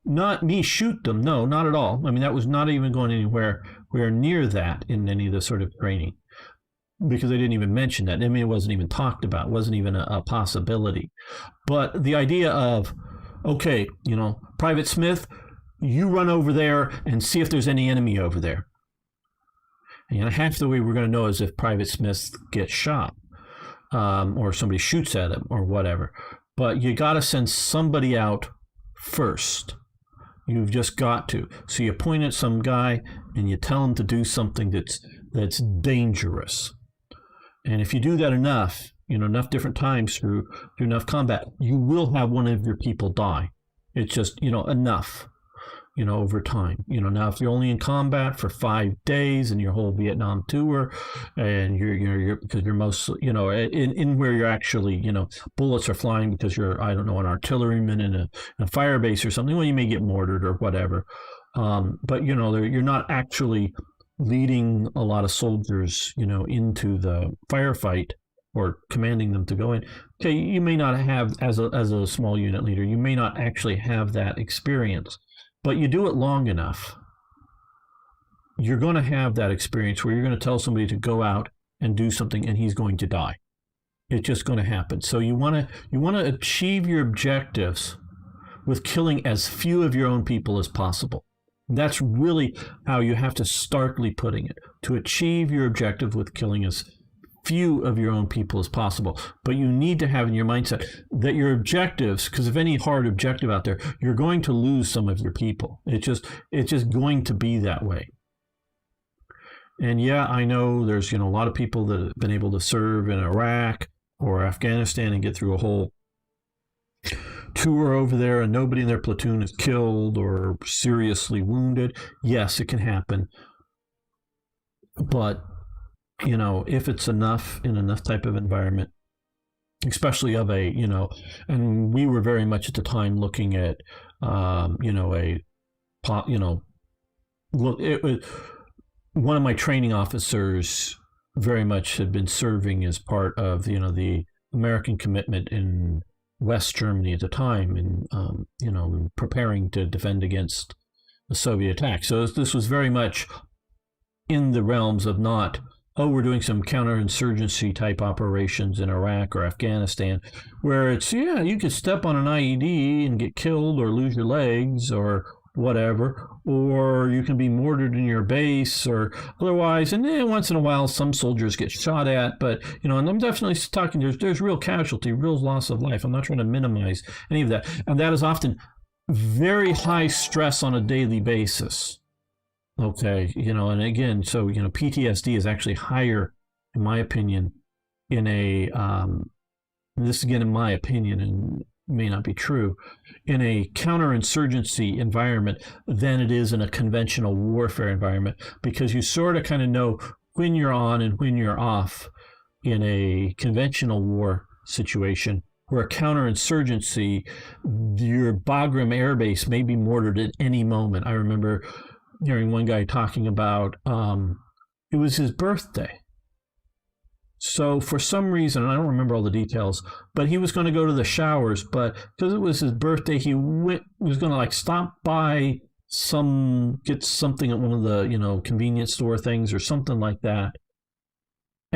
Speaker 1: Not me shoot them. No, not at all. I mean, that was not even going anywhere near that in any of the sort of training, because they didn't even mention that. I mean, it wasn't even talked about. It wasn't even a possibility. But the idea of, okay, Private Smith, you run over there and see if there's any enemy over there. And half the way we're going to know is if Private Smith gets shot, or somebody shoots at him or whatever. But you got to send somebody out first. You've just got to. So you point at some guy and you tell him to do something that's dangerous. And if you do that enough, enough different times through enough combat, you will have one of your people die. It's just, enough, over time. Now if you're only in combat for 5 days in your whole Vietnam tour, and you're because you're most, in where you're actually, bullets are flying because you're, I don't know, an artilleryman in a fire base or something, well, you may get mortared or whatever. But, you're not actually leading a lot of soldiers, into the firefight or commanding them to go in. Okay, you may not have, as a small unit leader, you may not actually have that experience. But you do it long enough, you're going to have that experience where you're going to tell somebody to go out and do something and he's going to die. It's just going to happen. So you want to achieve your objectives with killing as few of your own people as possible. That's really how you have to starkly putting it, to achieve your objective with killing as few of your own people as possible. But you need to have in your mindset that your objectives, because of any hard objective out there, you're going to lose some of your people. It's just going to be that way. And yeah, I know there's a lot of people that have been able to serve in Iraq or Afghanistan and get through a whole tour over there and nobody in their platoon is killed or seriously wounded. Yes, it can happen. But if it's enough in enough type of environment, especially of a, and we were very much at the time looking at, one of my training officers very much had been serving as part of, the American commitment in West Germany at the time, and, preparing to defend against the Soviet attack. So this was very much in the realms of not, oh, we're doing some counterinsurgency type operations in Iraq or Afghanistan, where it's, yeah, you could step on an IED and get killed or lose your legs or whatever, or you can be mortared in your base or otherwise. And once in a while, some soldiers get shot at, but, and I'm definitely talking, there's real casualty, real loss of life. I'm not trying to minimize any of that. And that is often very high stress on a daily basis. Okay, and again, so, PTSD is actually higher, in my opinion, in a, this again, in my opinion, and may not be true, in a counterinsurgency environment than it is in a conventional warfare environment, because you sort of kind of know when you're on and when you're off in a conventional war situation, where a counterinsurgency, your Bagram Air Base may be mortared at any moment. I remember hearing one guy talking about, it was his birthday. So for some reason, and I don't remember all the details, but he was going to go to the showers, but because it was his birthday, he was going to stop by get something at one of the, convenience store things or something like that.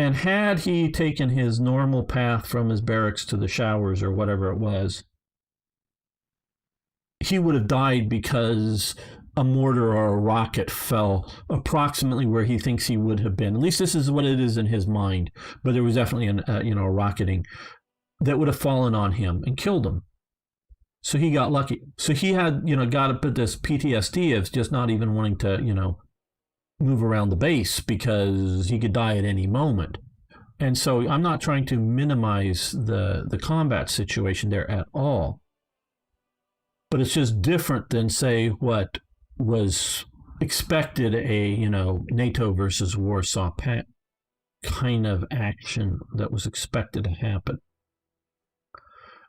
Speaker 1: And had he taken his normal path from his barracks to the showers or whatever it was, he would have died because a mortar or a rocket fell approximately where he thinks he would have been. At least this is what it is in his mind. But there was definitely a rocketing that would have fallen on him and killed him. So he got lucky. So he had, got up at this PTSD of just not even wanting to, move around the base because he could die at any moment. And so I'm not trying to minimize the combat situation there at all. But it's just different than, say, what was expected a, NATO versus Warsaw Pact kind of action that was expected to happen.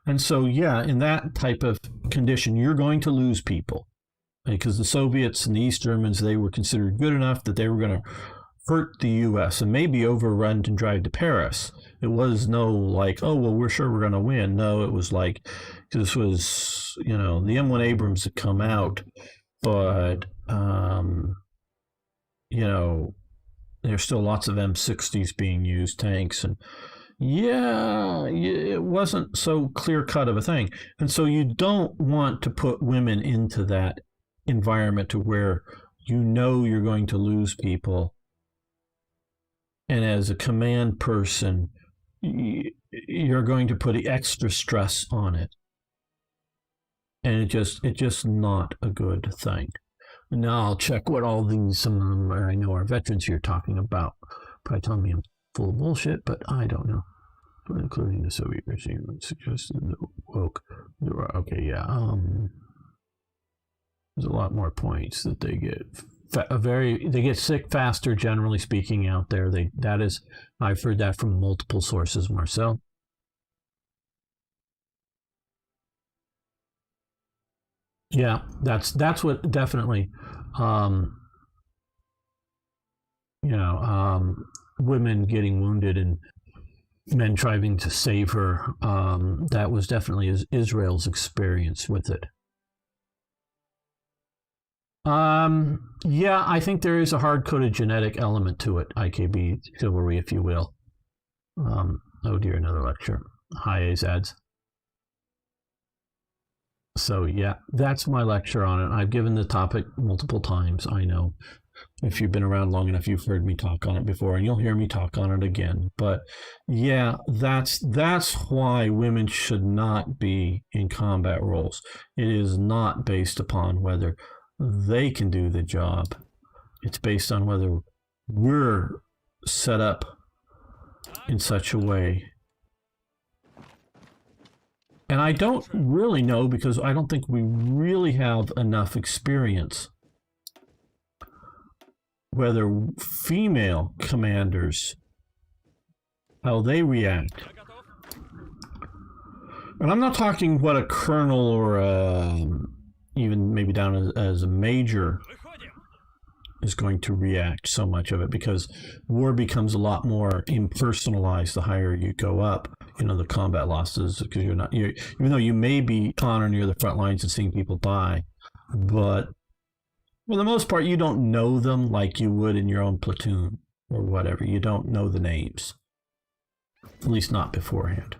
Speaker 1: And so, yeah, in that type of condition, you're going to lose people. Because the Soviets and the East Germans, they were considered good enough that they were going to hurt the U.S. and maybe overrun and drive to Paris. It was no like, oh, well, we're sure we're going to win. No, it was like, this was, the M1 Abrams had come out, but, there's still lots of M60s being used, tanks, and yeah, it wasn't so clear-cut of a thing. And so you don't want to put women into that environment to where you're going to lose people. And as a command person, you're going to put extra stress on it. And it's just not a good thing. Now I'll check what all these, I know our veterans here talking about. Probably telling me I'm full of bullshit, but I don't know. Including the Soviet regime, suggested the woke. Okay, yeah. There's a lot more points that they get. They get sick faster, generally speaking, out there. I've heard that from multiple sources, Marcel. Yeah, that's what definitely. Women getting wounded and men trying to save her. That was definitely Israel's experience with it. Yeah, I think there is a hard-coded genetic element to it, IKB chivalry, if you will. Oh dear, another lecture. Hi, Azads. So yeah, that's my lecture on it. I've given the topic multiple times, I know. If you've been around long enough, you've heard me talk on it before, and you'll hear me talk on it again. But yeah, that's why women should not be in combat roles. It is not based upon whether they can do the job. It's based on whether we're set up in such a way. And I don't really know, because I don't think we really have enough experience, whether female commanders, how they react. And I'm not talking what a colonel or even maybe down as a major is going to react so much of it, because war becomes a lot more impersonalized the higher you go up. The combat losses, because even though you may be on or near the front lines and seeing people die, but for the most part, you don't know them like you would in your own platoon or whatever. You don't know the names, at least not beforehand.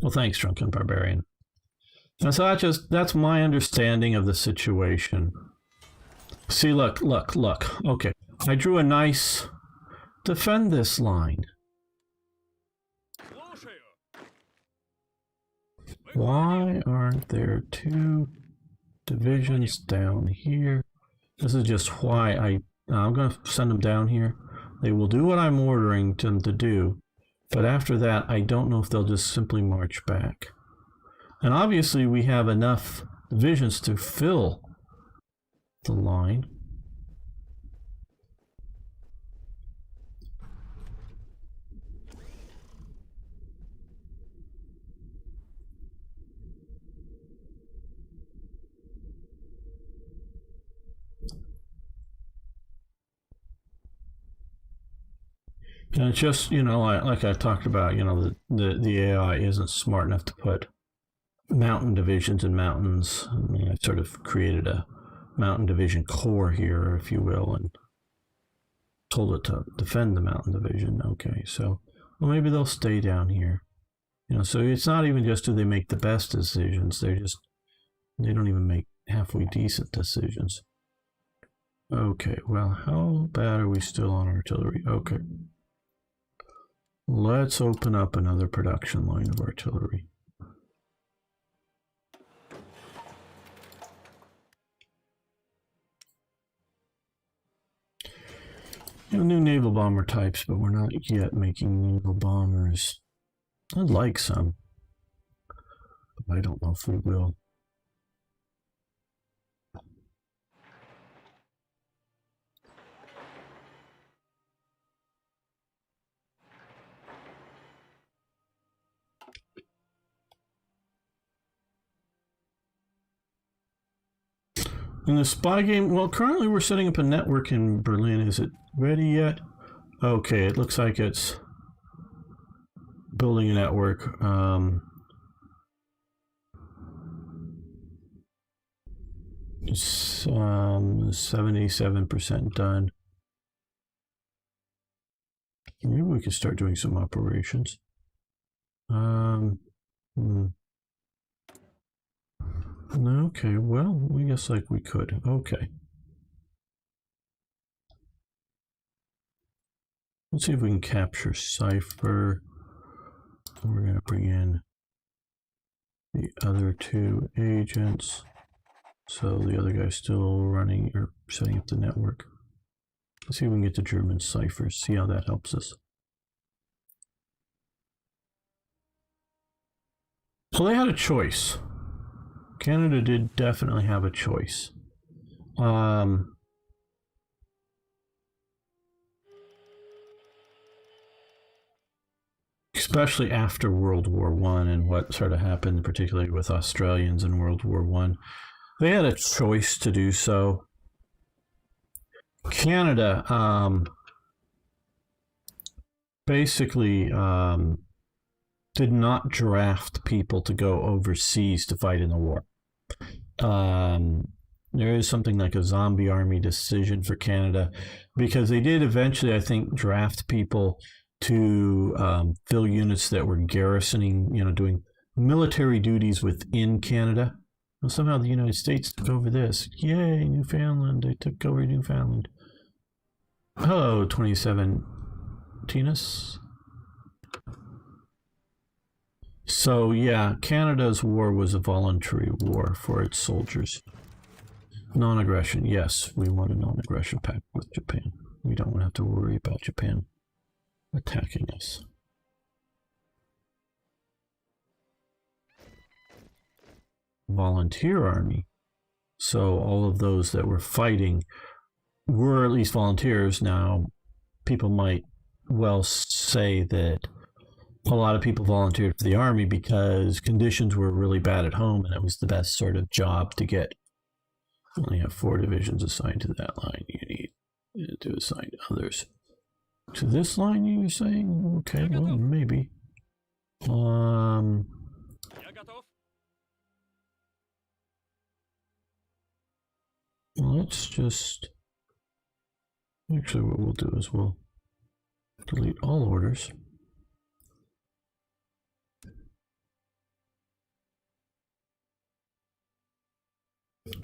Speaker 1: Well, thanks, Drunken Barbarian. And so that's my understanding of the situation. See, look. Okay, I drew a nice defend this line. Why aren't there two divisions down here? This is just why I'm going to send them down here. They will do what I'm ordering them to do. But after that, I don't know if they'll just simply march back. And obviously, we have enough divisions to fill the line. And it's just, you know, like I talked about, you know, the AI isn't smart enough to put mountain divisions in mountains. I mean, I sort of created a mountain division core here, if you will, and told it to defend the mountain division. Okay, so, well, maybe they'll stay down here. You know, so it's not even just do they make the best decisions, they don't even make halfway decent decisions. Okay, well, how bad are we still on artillery? Okay. Let's open up another production line of artillery. You know, new naval bomber types, but we're not yet making naval bombers. I'd like some, but I don't know if we will. In the spy game, well, currently we're setting up a network in Berlin. Is it ready yet? Okay, it looks like it's building a network. It's 77% done. Maybe we could start doing some operations. Okay, well, I guess like we could. Okay. Let's see if we can capture Cypher. We're going to bring in the other two agents. So the other guy's still running or setting up the network. Let's see if we can get the German ciphers, see how that helps us. So they had a choice. Canada did definitely have a choice. Especially after World War I and what sort of happened, particularly with Australians in World War I. They had a choice to do so. Canada basically did not draft people to go overseas to fight in the war. There is something like a zombie army decision for Canada because they did eventually, I think, draft people to fill units that were garrisoning, you know, doing military duties within Canada. Well, somehow the United States took over this. Yay, Newfoundland. They took over Newfoundland. Hello, 27 Tinas. So, yeah, Canada's war was a voluntary war for its soldiers. Non-aggression, yes, we want a non-aggression pact with Japan. We don't have to worry about Japan attacking us. Volunteer army. So all of those that were fighting were at least volunteers. Now, people might well say that a lot of people volunteered for the army because conditions were really bad at home and it was the best sort of job to get. You only have 4 divisions assigned to that line. You need to assign others to this line, you were saying? Okay, well, maybe. Let's just... Actually, what we'll do is we'll delete all orders.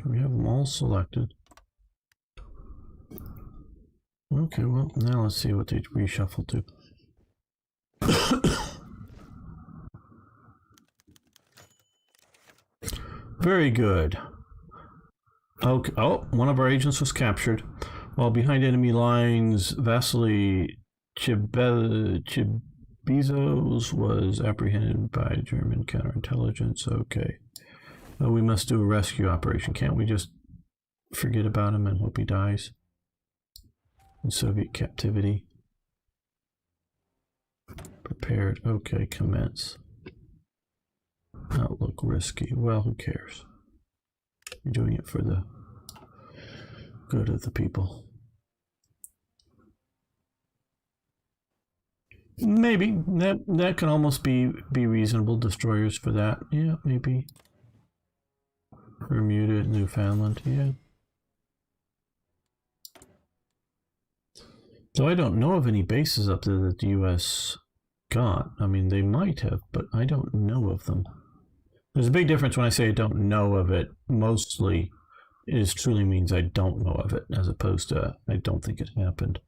Speaker 1: We have them all selected. Okay, well, now let's see what they reshuffle to. Very good. Okay. Oh, one of our agents was captured. While behind enemy lines, Vasily Chibizos was apprehended by German counterintelligence. Okay. We must do a rescue operation. Can't we just forget about him and hope he dies in Soviet captivity? Prepared. Okay, commence. Outlook risky. Well, who cares? You're doing it for the good of the people. Maybe that can almost be reasonable. Destroyers for that, yeah, maybe. Bermuda, Newfoundland, yeah. So I don't know of any bases up there that the U.S. got. I mean, they might have, but I don't know of them. There's a big difference when I say I don't know of it. Mostly, it truly means I don't know of it, as opposed to I don't think it happened.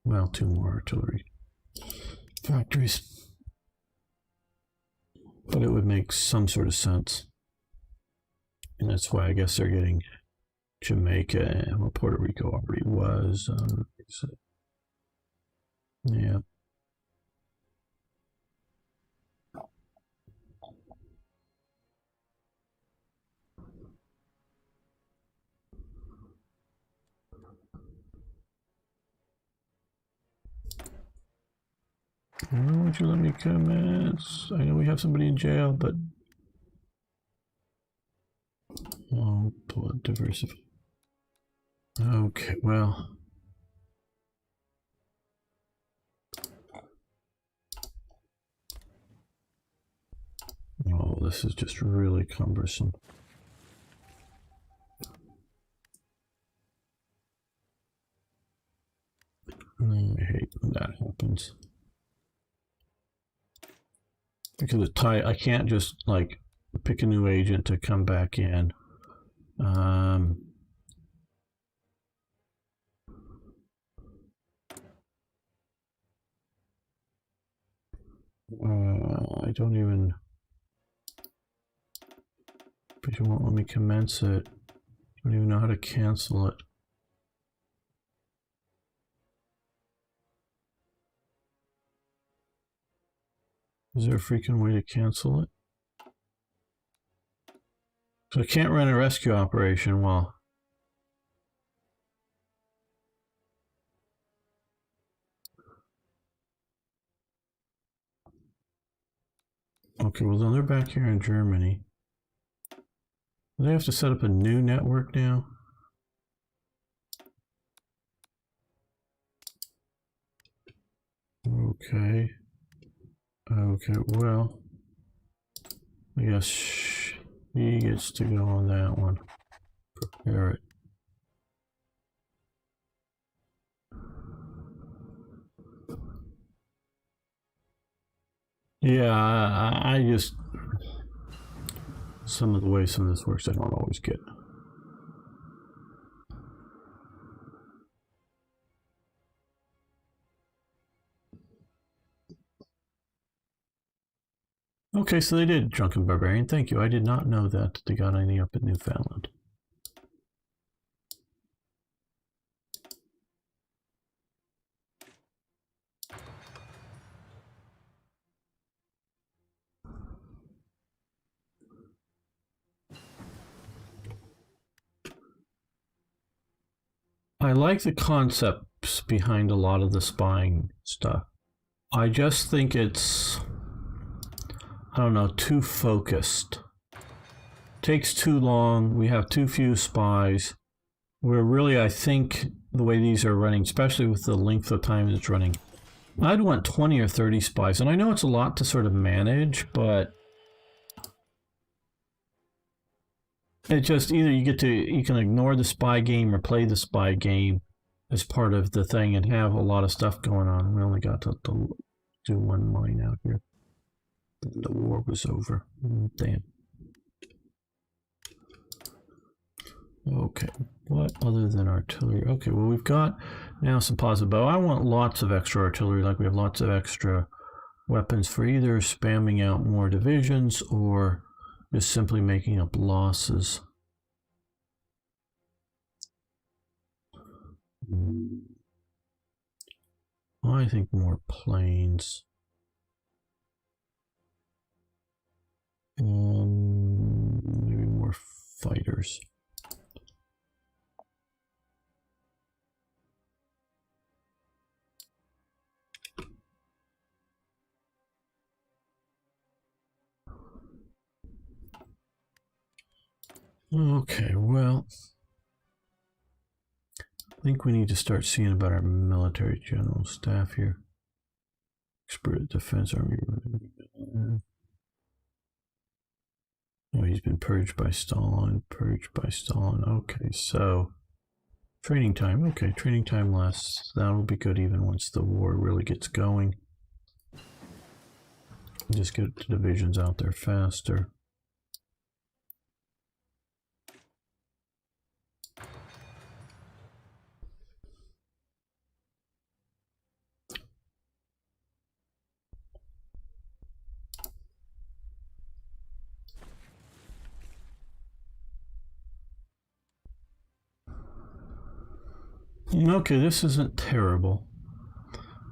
Speaker 1: Well, 2 more artillery factories. But it would make some sort of sense. And that's why I guess they're getting Jamaica, and well, Puerto Rico already was. Yeah. Why won't you let me commence? I know we have somebody in jail, but oh, blood diversify. Okay, well. Oh, this is just really cumbersome. I hate when that happens. Because it's tight, I can't just like pick a new agent to come back in. I don't even. But you won't let me commence it. I don't even know how to cancel it. Is there a freaking way to cancel it? So I can't run a rescue operation while. Okay, well then they're back here in Germany. Do they have to set up a new network now? Okay. Okay, well, I guess he gets to go on that one. Prepare it. Yeah, I just, some of the way some of this works I don't always get. Okay, so they did Drunken Barbarian. Thank you. I did not know that they got any up in Newfoundland. I like the concepts behind a lot of the spying stuff. I just think it's, I don't know, too focused. Takes too long. We have too few spies. We're really, I think, the way these are running, especially with the length of time it's running, I'd want 20 or 30 spies. And I know it's a lot to sort of manage, but it just either you can ignore the spy game or play the spy game as part of the thing and have a lot of stuff going on. We only got to do one mine out here. The war was over. Damn. Okay, what other than artillery? Okay, well we've got now some positive, but I want lots of extra artillery, like we have lots of extra weapons for either spamming out more divisions or just simply making up losses. I think more planes. Maybe more fighters. Okay, well, I think we need to start seeing about our military general staff here. Expert defense army. Oh, he's been purged by Stalin. Okay, so training time. Okay, training time lasts. That'll be good even once the war really gets going. Just get the divisions out there faster. Okay, this isn't terrible.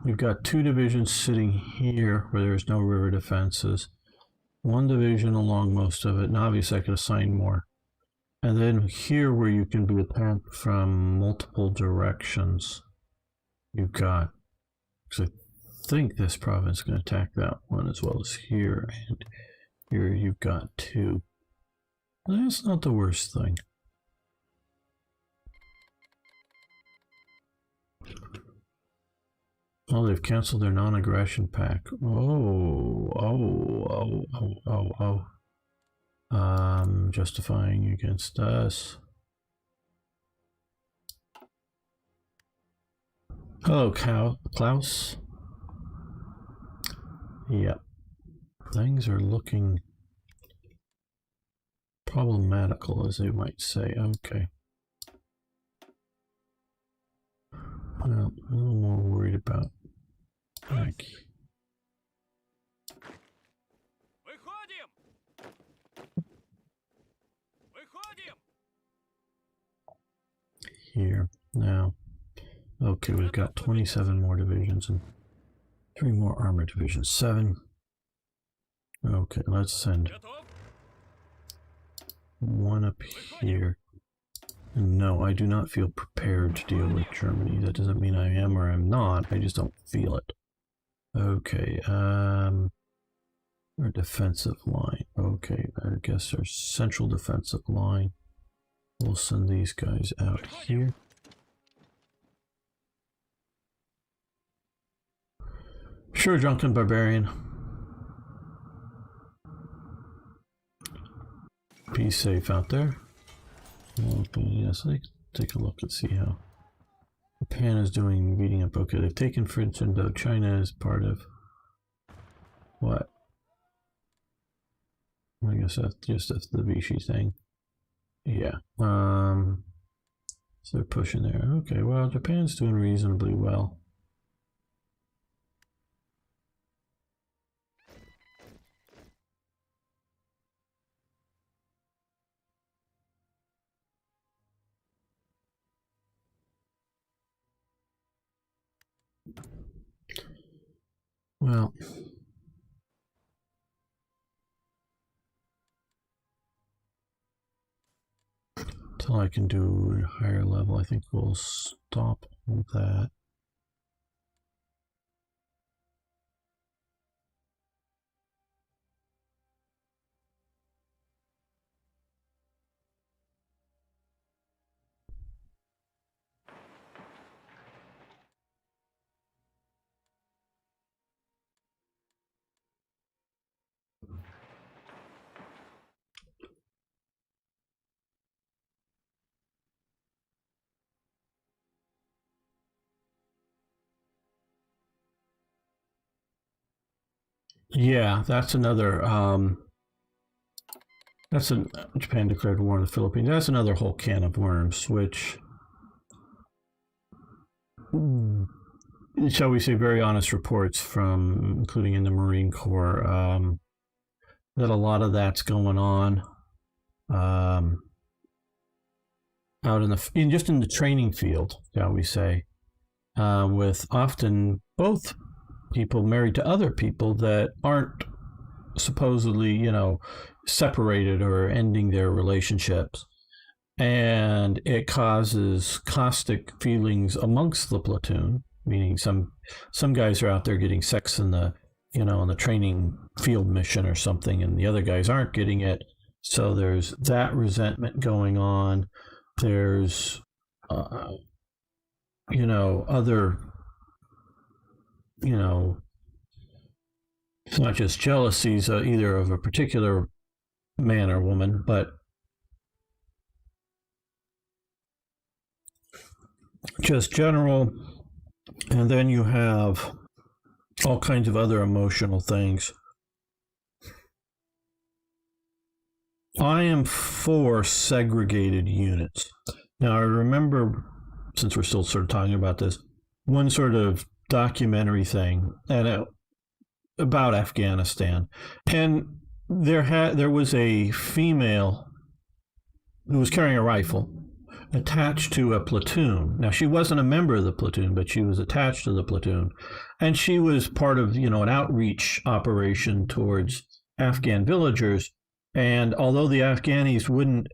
Speaker 1: We've got 2 divisions sitting here where there's no river defenses. 1 division along most of it, and obviously I could assign more. And then here where you can be attacked from multiple directions, you've got, because I think this province is going to attack that one as well as here, and here you've got 2. That's not the worst thing. Oh, they've canceled their non-aggression pact. Justifying against us. Hello, Klaus. Yep. Things are looking problematical, as they might say. Okay. Well, a little more worried about like here now. Okay, we've got 27 more divisions and 3 more armored divisions. 7. Okay, let's send 1 up here. No, I do not feel prepared to deal with Germany. That doesn't mean I am or I'm not. I just don't feel it. Okay, our defensive line. Okay, I guess our central defensive line. We'll send these guys out here. Sure, Drunken Barbarian. Be safe out there. Okay, yes, let's take a look and see how Japan is doing beating up. Okay, they've taken French Indochina as part of what? I guess that's just the Vichy thing. Yeah. So they're pushing there. Okay, well, Japan's doing reasonably well. Well, until I can do a higher level, I think we'll stop that. Yeah, that's another. Japan declared war on the Philippines. That's another whole can of worms, which, shall we say, very honest reports from, including in the Marine Corps, that a lot of that's going on out in just in the training field, shall we say, with often both people married to other people that aren't supposedly, separated or ending their relationships, and it causes caustic feelings amongst the platoon, meaning some guys are out there getting sex in the on the training field mission or something, and the other guys aren't getting it, so there's that resentment going on. There's other, it's not just jealousies either of a particular man or woman, but just general. And then you have all kinds of other emotional things. I am for segregated units. Now, I remember, since we're still sort of talking about this, one sort of documentary thing about Afghanistan. And there was a female who was carrying a rifle attached to a platoon. Now, she wasn't a member of the platoon, but she was attached to the platoon. And she was part of, an outreach operation towards Afghan villagers. And although the Afghanis wouldn't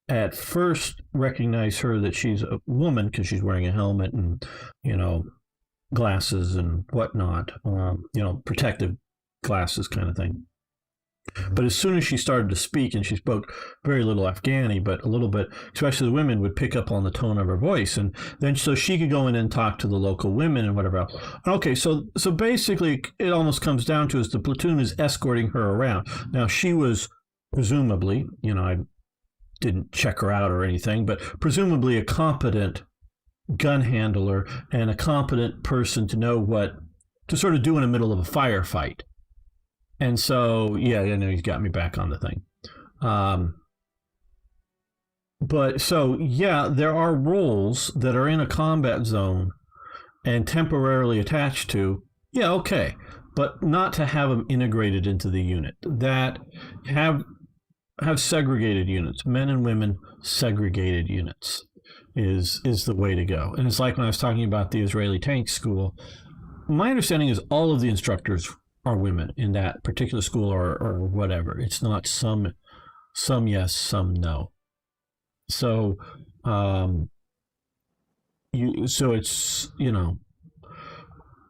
Speaker 1: at first recognize her that she's a woman because she's wearing a helmet and, glasses and whatnot, protective glasses kind of thing. But as soon as she started to speak, and she spoke very little Afghani, but a little bit, especially the women would pick up on the tone of her voice. And then so she could go in and talk to the local women and whatever else. Okay, so basically it almost comes down to is the platoon is escorting her around. Now, she was presumably, I didn't check her out or anything, but presumably a competent gun handler and a competent person to know what to sort of do in the middle of a firefight. And so, he's got me back on the thing. But so, there are roles that are in a combat zone and temporarily attached to, okay, but not to have them integrated into the unit. That have segregated units, men and women, segregated units is the way to go. And it's like when I was talking about the Israeli tank school, my understanding is all of the instructors are women in that particular school or whatever. It's not some yes, some no. So it's,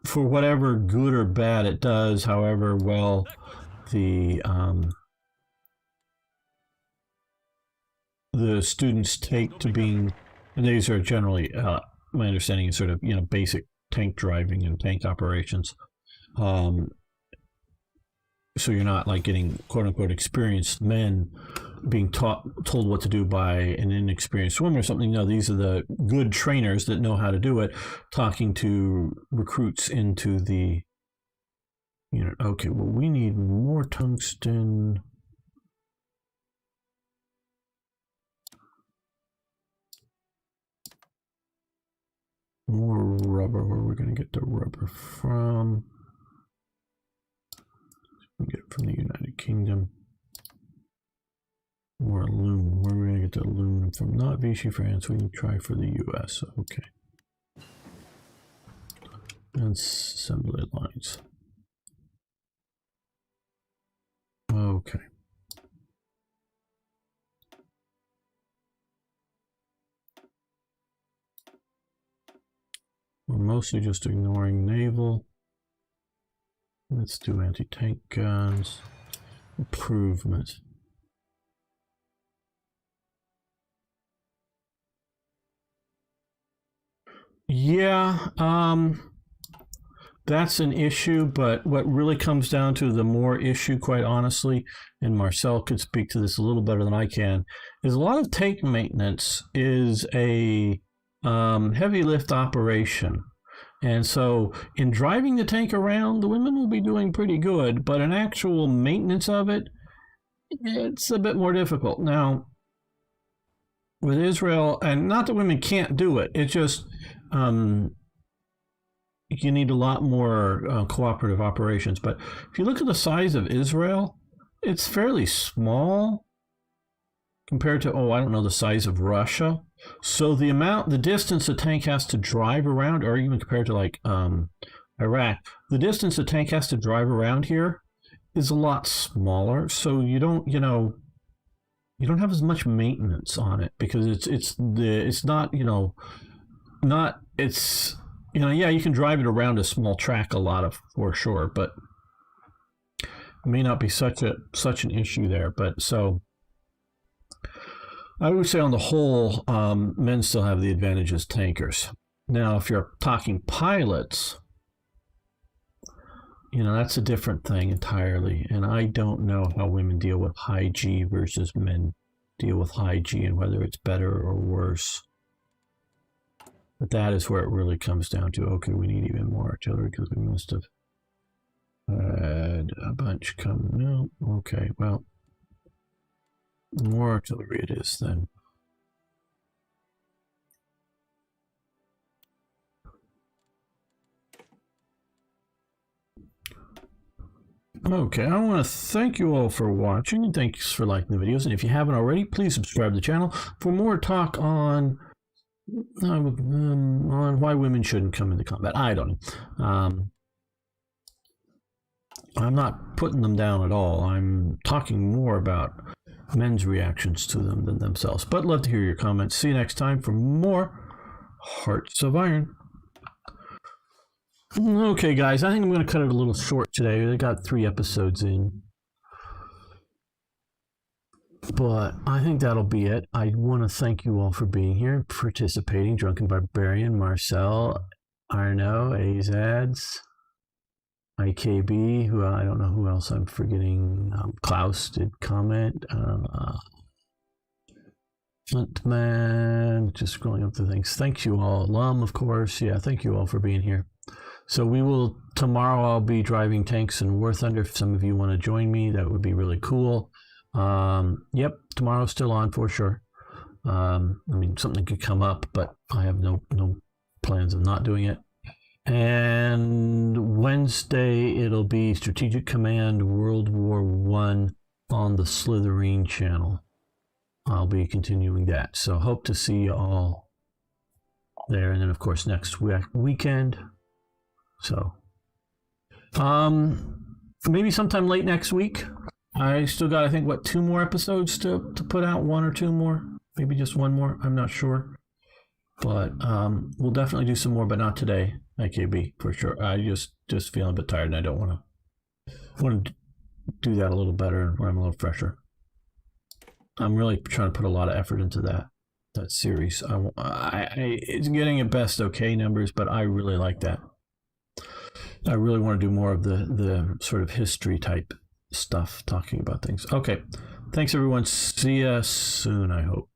Speaker 1: for whatever good or bad it does, however well the students take to being, and these are generally, my understanding is sort of, basic tank driving and tank operations. So you're not like getting quote unquote experienced men being told what to do by an inexperienced woman or something. No, these are the good trainers that know how to do it, talking to recruits into the unit. Okay, well, we need more tungsten. More rubber. Where are we going to get the rubber from? We get it from the United Kingdom. More aluminum. Where are we going to get the aluminum from? Not Vichy, France. We can try for the US. Okay. And assembly lines. Okay. We're mostly just ignoring naval. Let's do anti-tank guns. Improvement. Yeah, that's an issue, but what really comes down to the more issue, quite honestly, and Marcel could speak to this a little better than I can, is a lot of tank maintenance is a heavy lift operation. And so in driving the tank around, the women will be doing pretty good, but in actual maintenance of it, it's a bit more difficult. Now, with Israel, and not that women can't do it, it's just you need a lot more cooperative operations. But if you look at the size of Israel, it's fairly small compared to, the size of Russia. So the distance a tank has to drive around, or even compared to like Iraq, the distance a tank has to drive around here is a lot smaller. So you don't have as much maintenance on it because it's not you can drive it around a small track for sure, but it may not be such an issue there. But so I would say on the whole, men still have the advantage as tankers. Now, if you're talking pilots, you know, that's a different thing entirely. And I don't know how women deal with high G versus men deal with high G and whether it's better or worse. But that is where it really comes down to, okay, we need even more artillery because we must have had a bunch come. No, okay, well, more artillery it is then. Okay, I want to thank you all for watching and thanks for liking the videos. And if you haven't already, please subscribe to the channel for more talk on why women shouldn't come into combat. I don't know. I'm not putting them down at all. I'm talking more about men's reactions to them than themselves. But love to hear your comments. See you next time for more Hearts of Iron. Okay, guys, I think I'm going to cut it a little short today. I got 3 episodes in. But I think that'll be it. I want to thank you all for being here, participating. Drunken Barbarian, Marcel, Arno, Azads, IKB, who I don't know who else I'm forgetting. Klaus did comment. Flintman, just scrolling up the things. Thank you all. Lum, of course. Yeah, thank you all for being here. So we will, tomorrow I'll be driving tanks in War Thunder. If some of you want to join me, that would be really cool. Yep, tomorrow's still on for sure. I mean, something could come up, but I have no plans of not doing it. And Wednesday, it'll be Strategic Command World War I on the Slytherin channel. I'll be continuing that. So hope to see you all there. And then, of course, next weekend. So, maybe sometime late next week. I still got, I think, what, 2 more episodes to put out, 1 or 2 more, maybe just 1 more. I'm not sure, but we'll definitely do some more, but not today. IKB for sure. I just feeling a bit tired, and I don't want to do that a little better when I'm a little fresher. I'm really trying to put a lot of effort into that series. It's getting at best okay numbers, but I really like that. I really want to do more of the sort of history type stuff, talking about things. Okay, thanks everyone. See ya soon, I hope.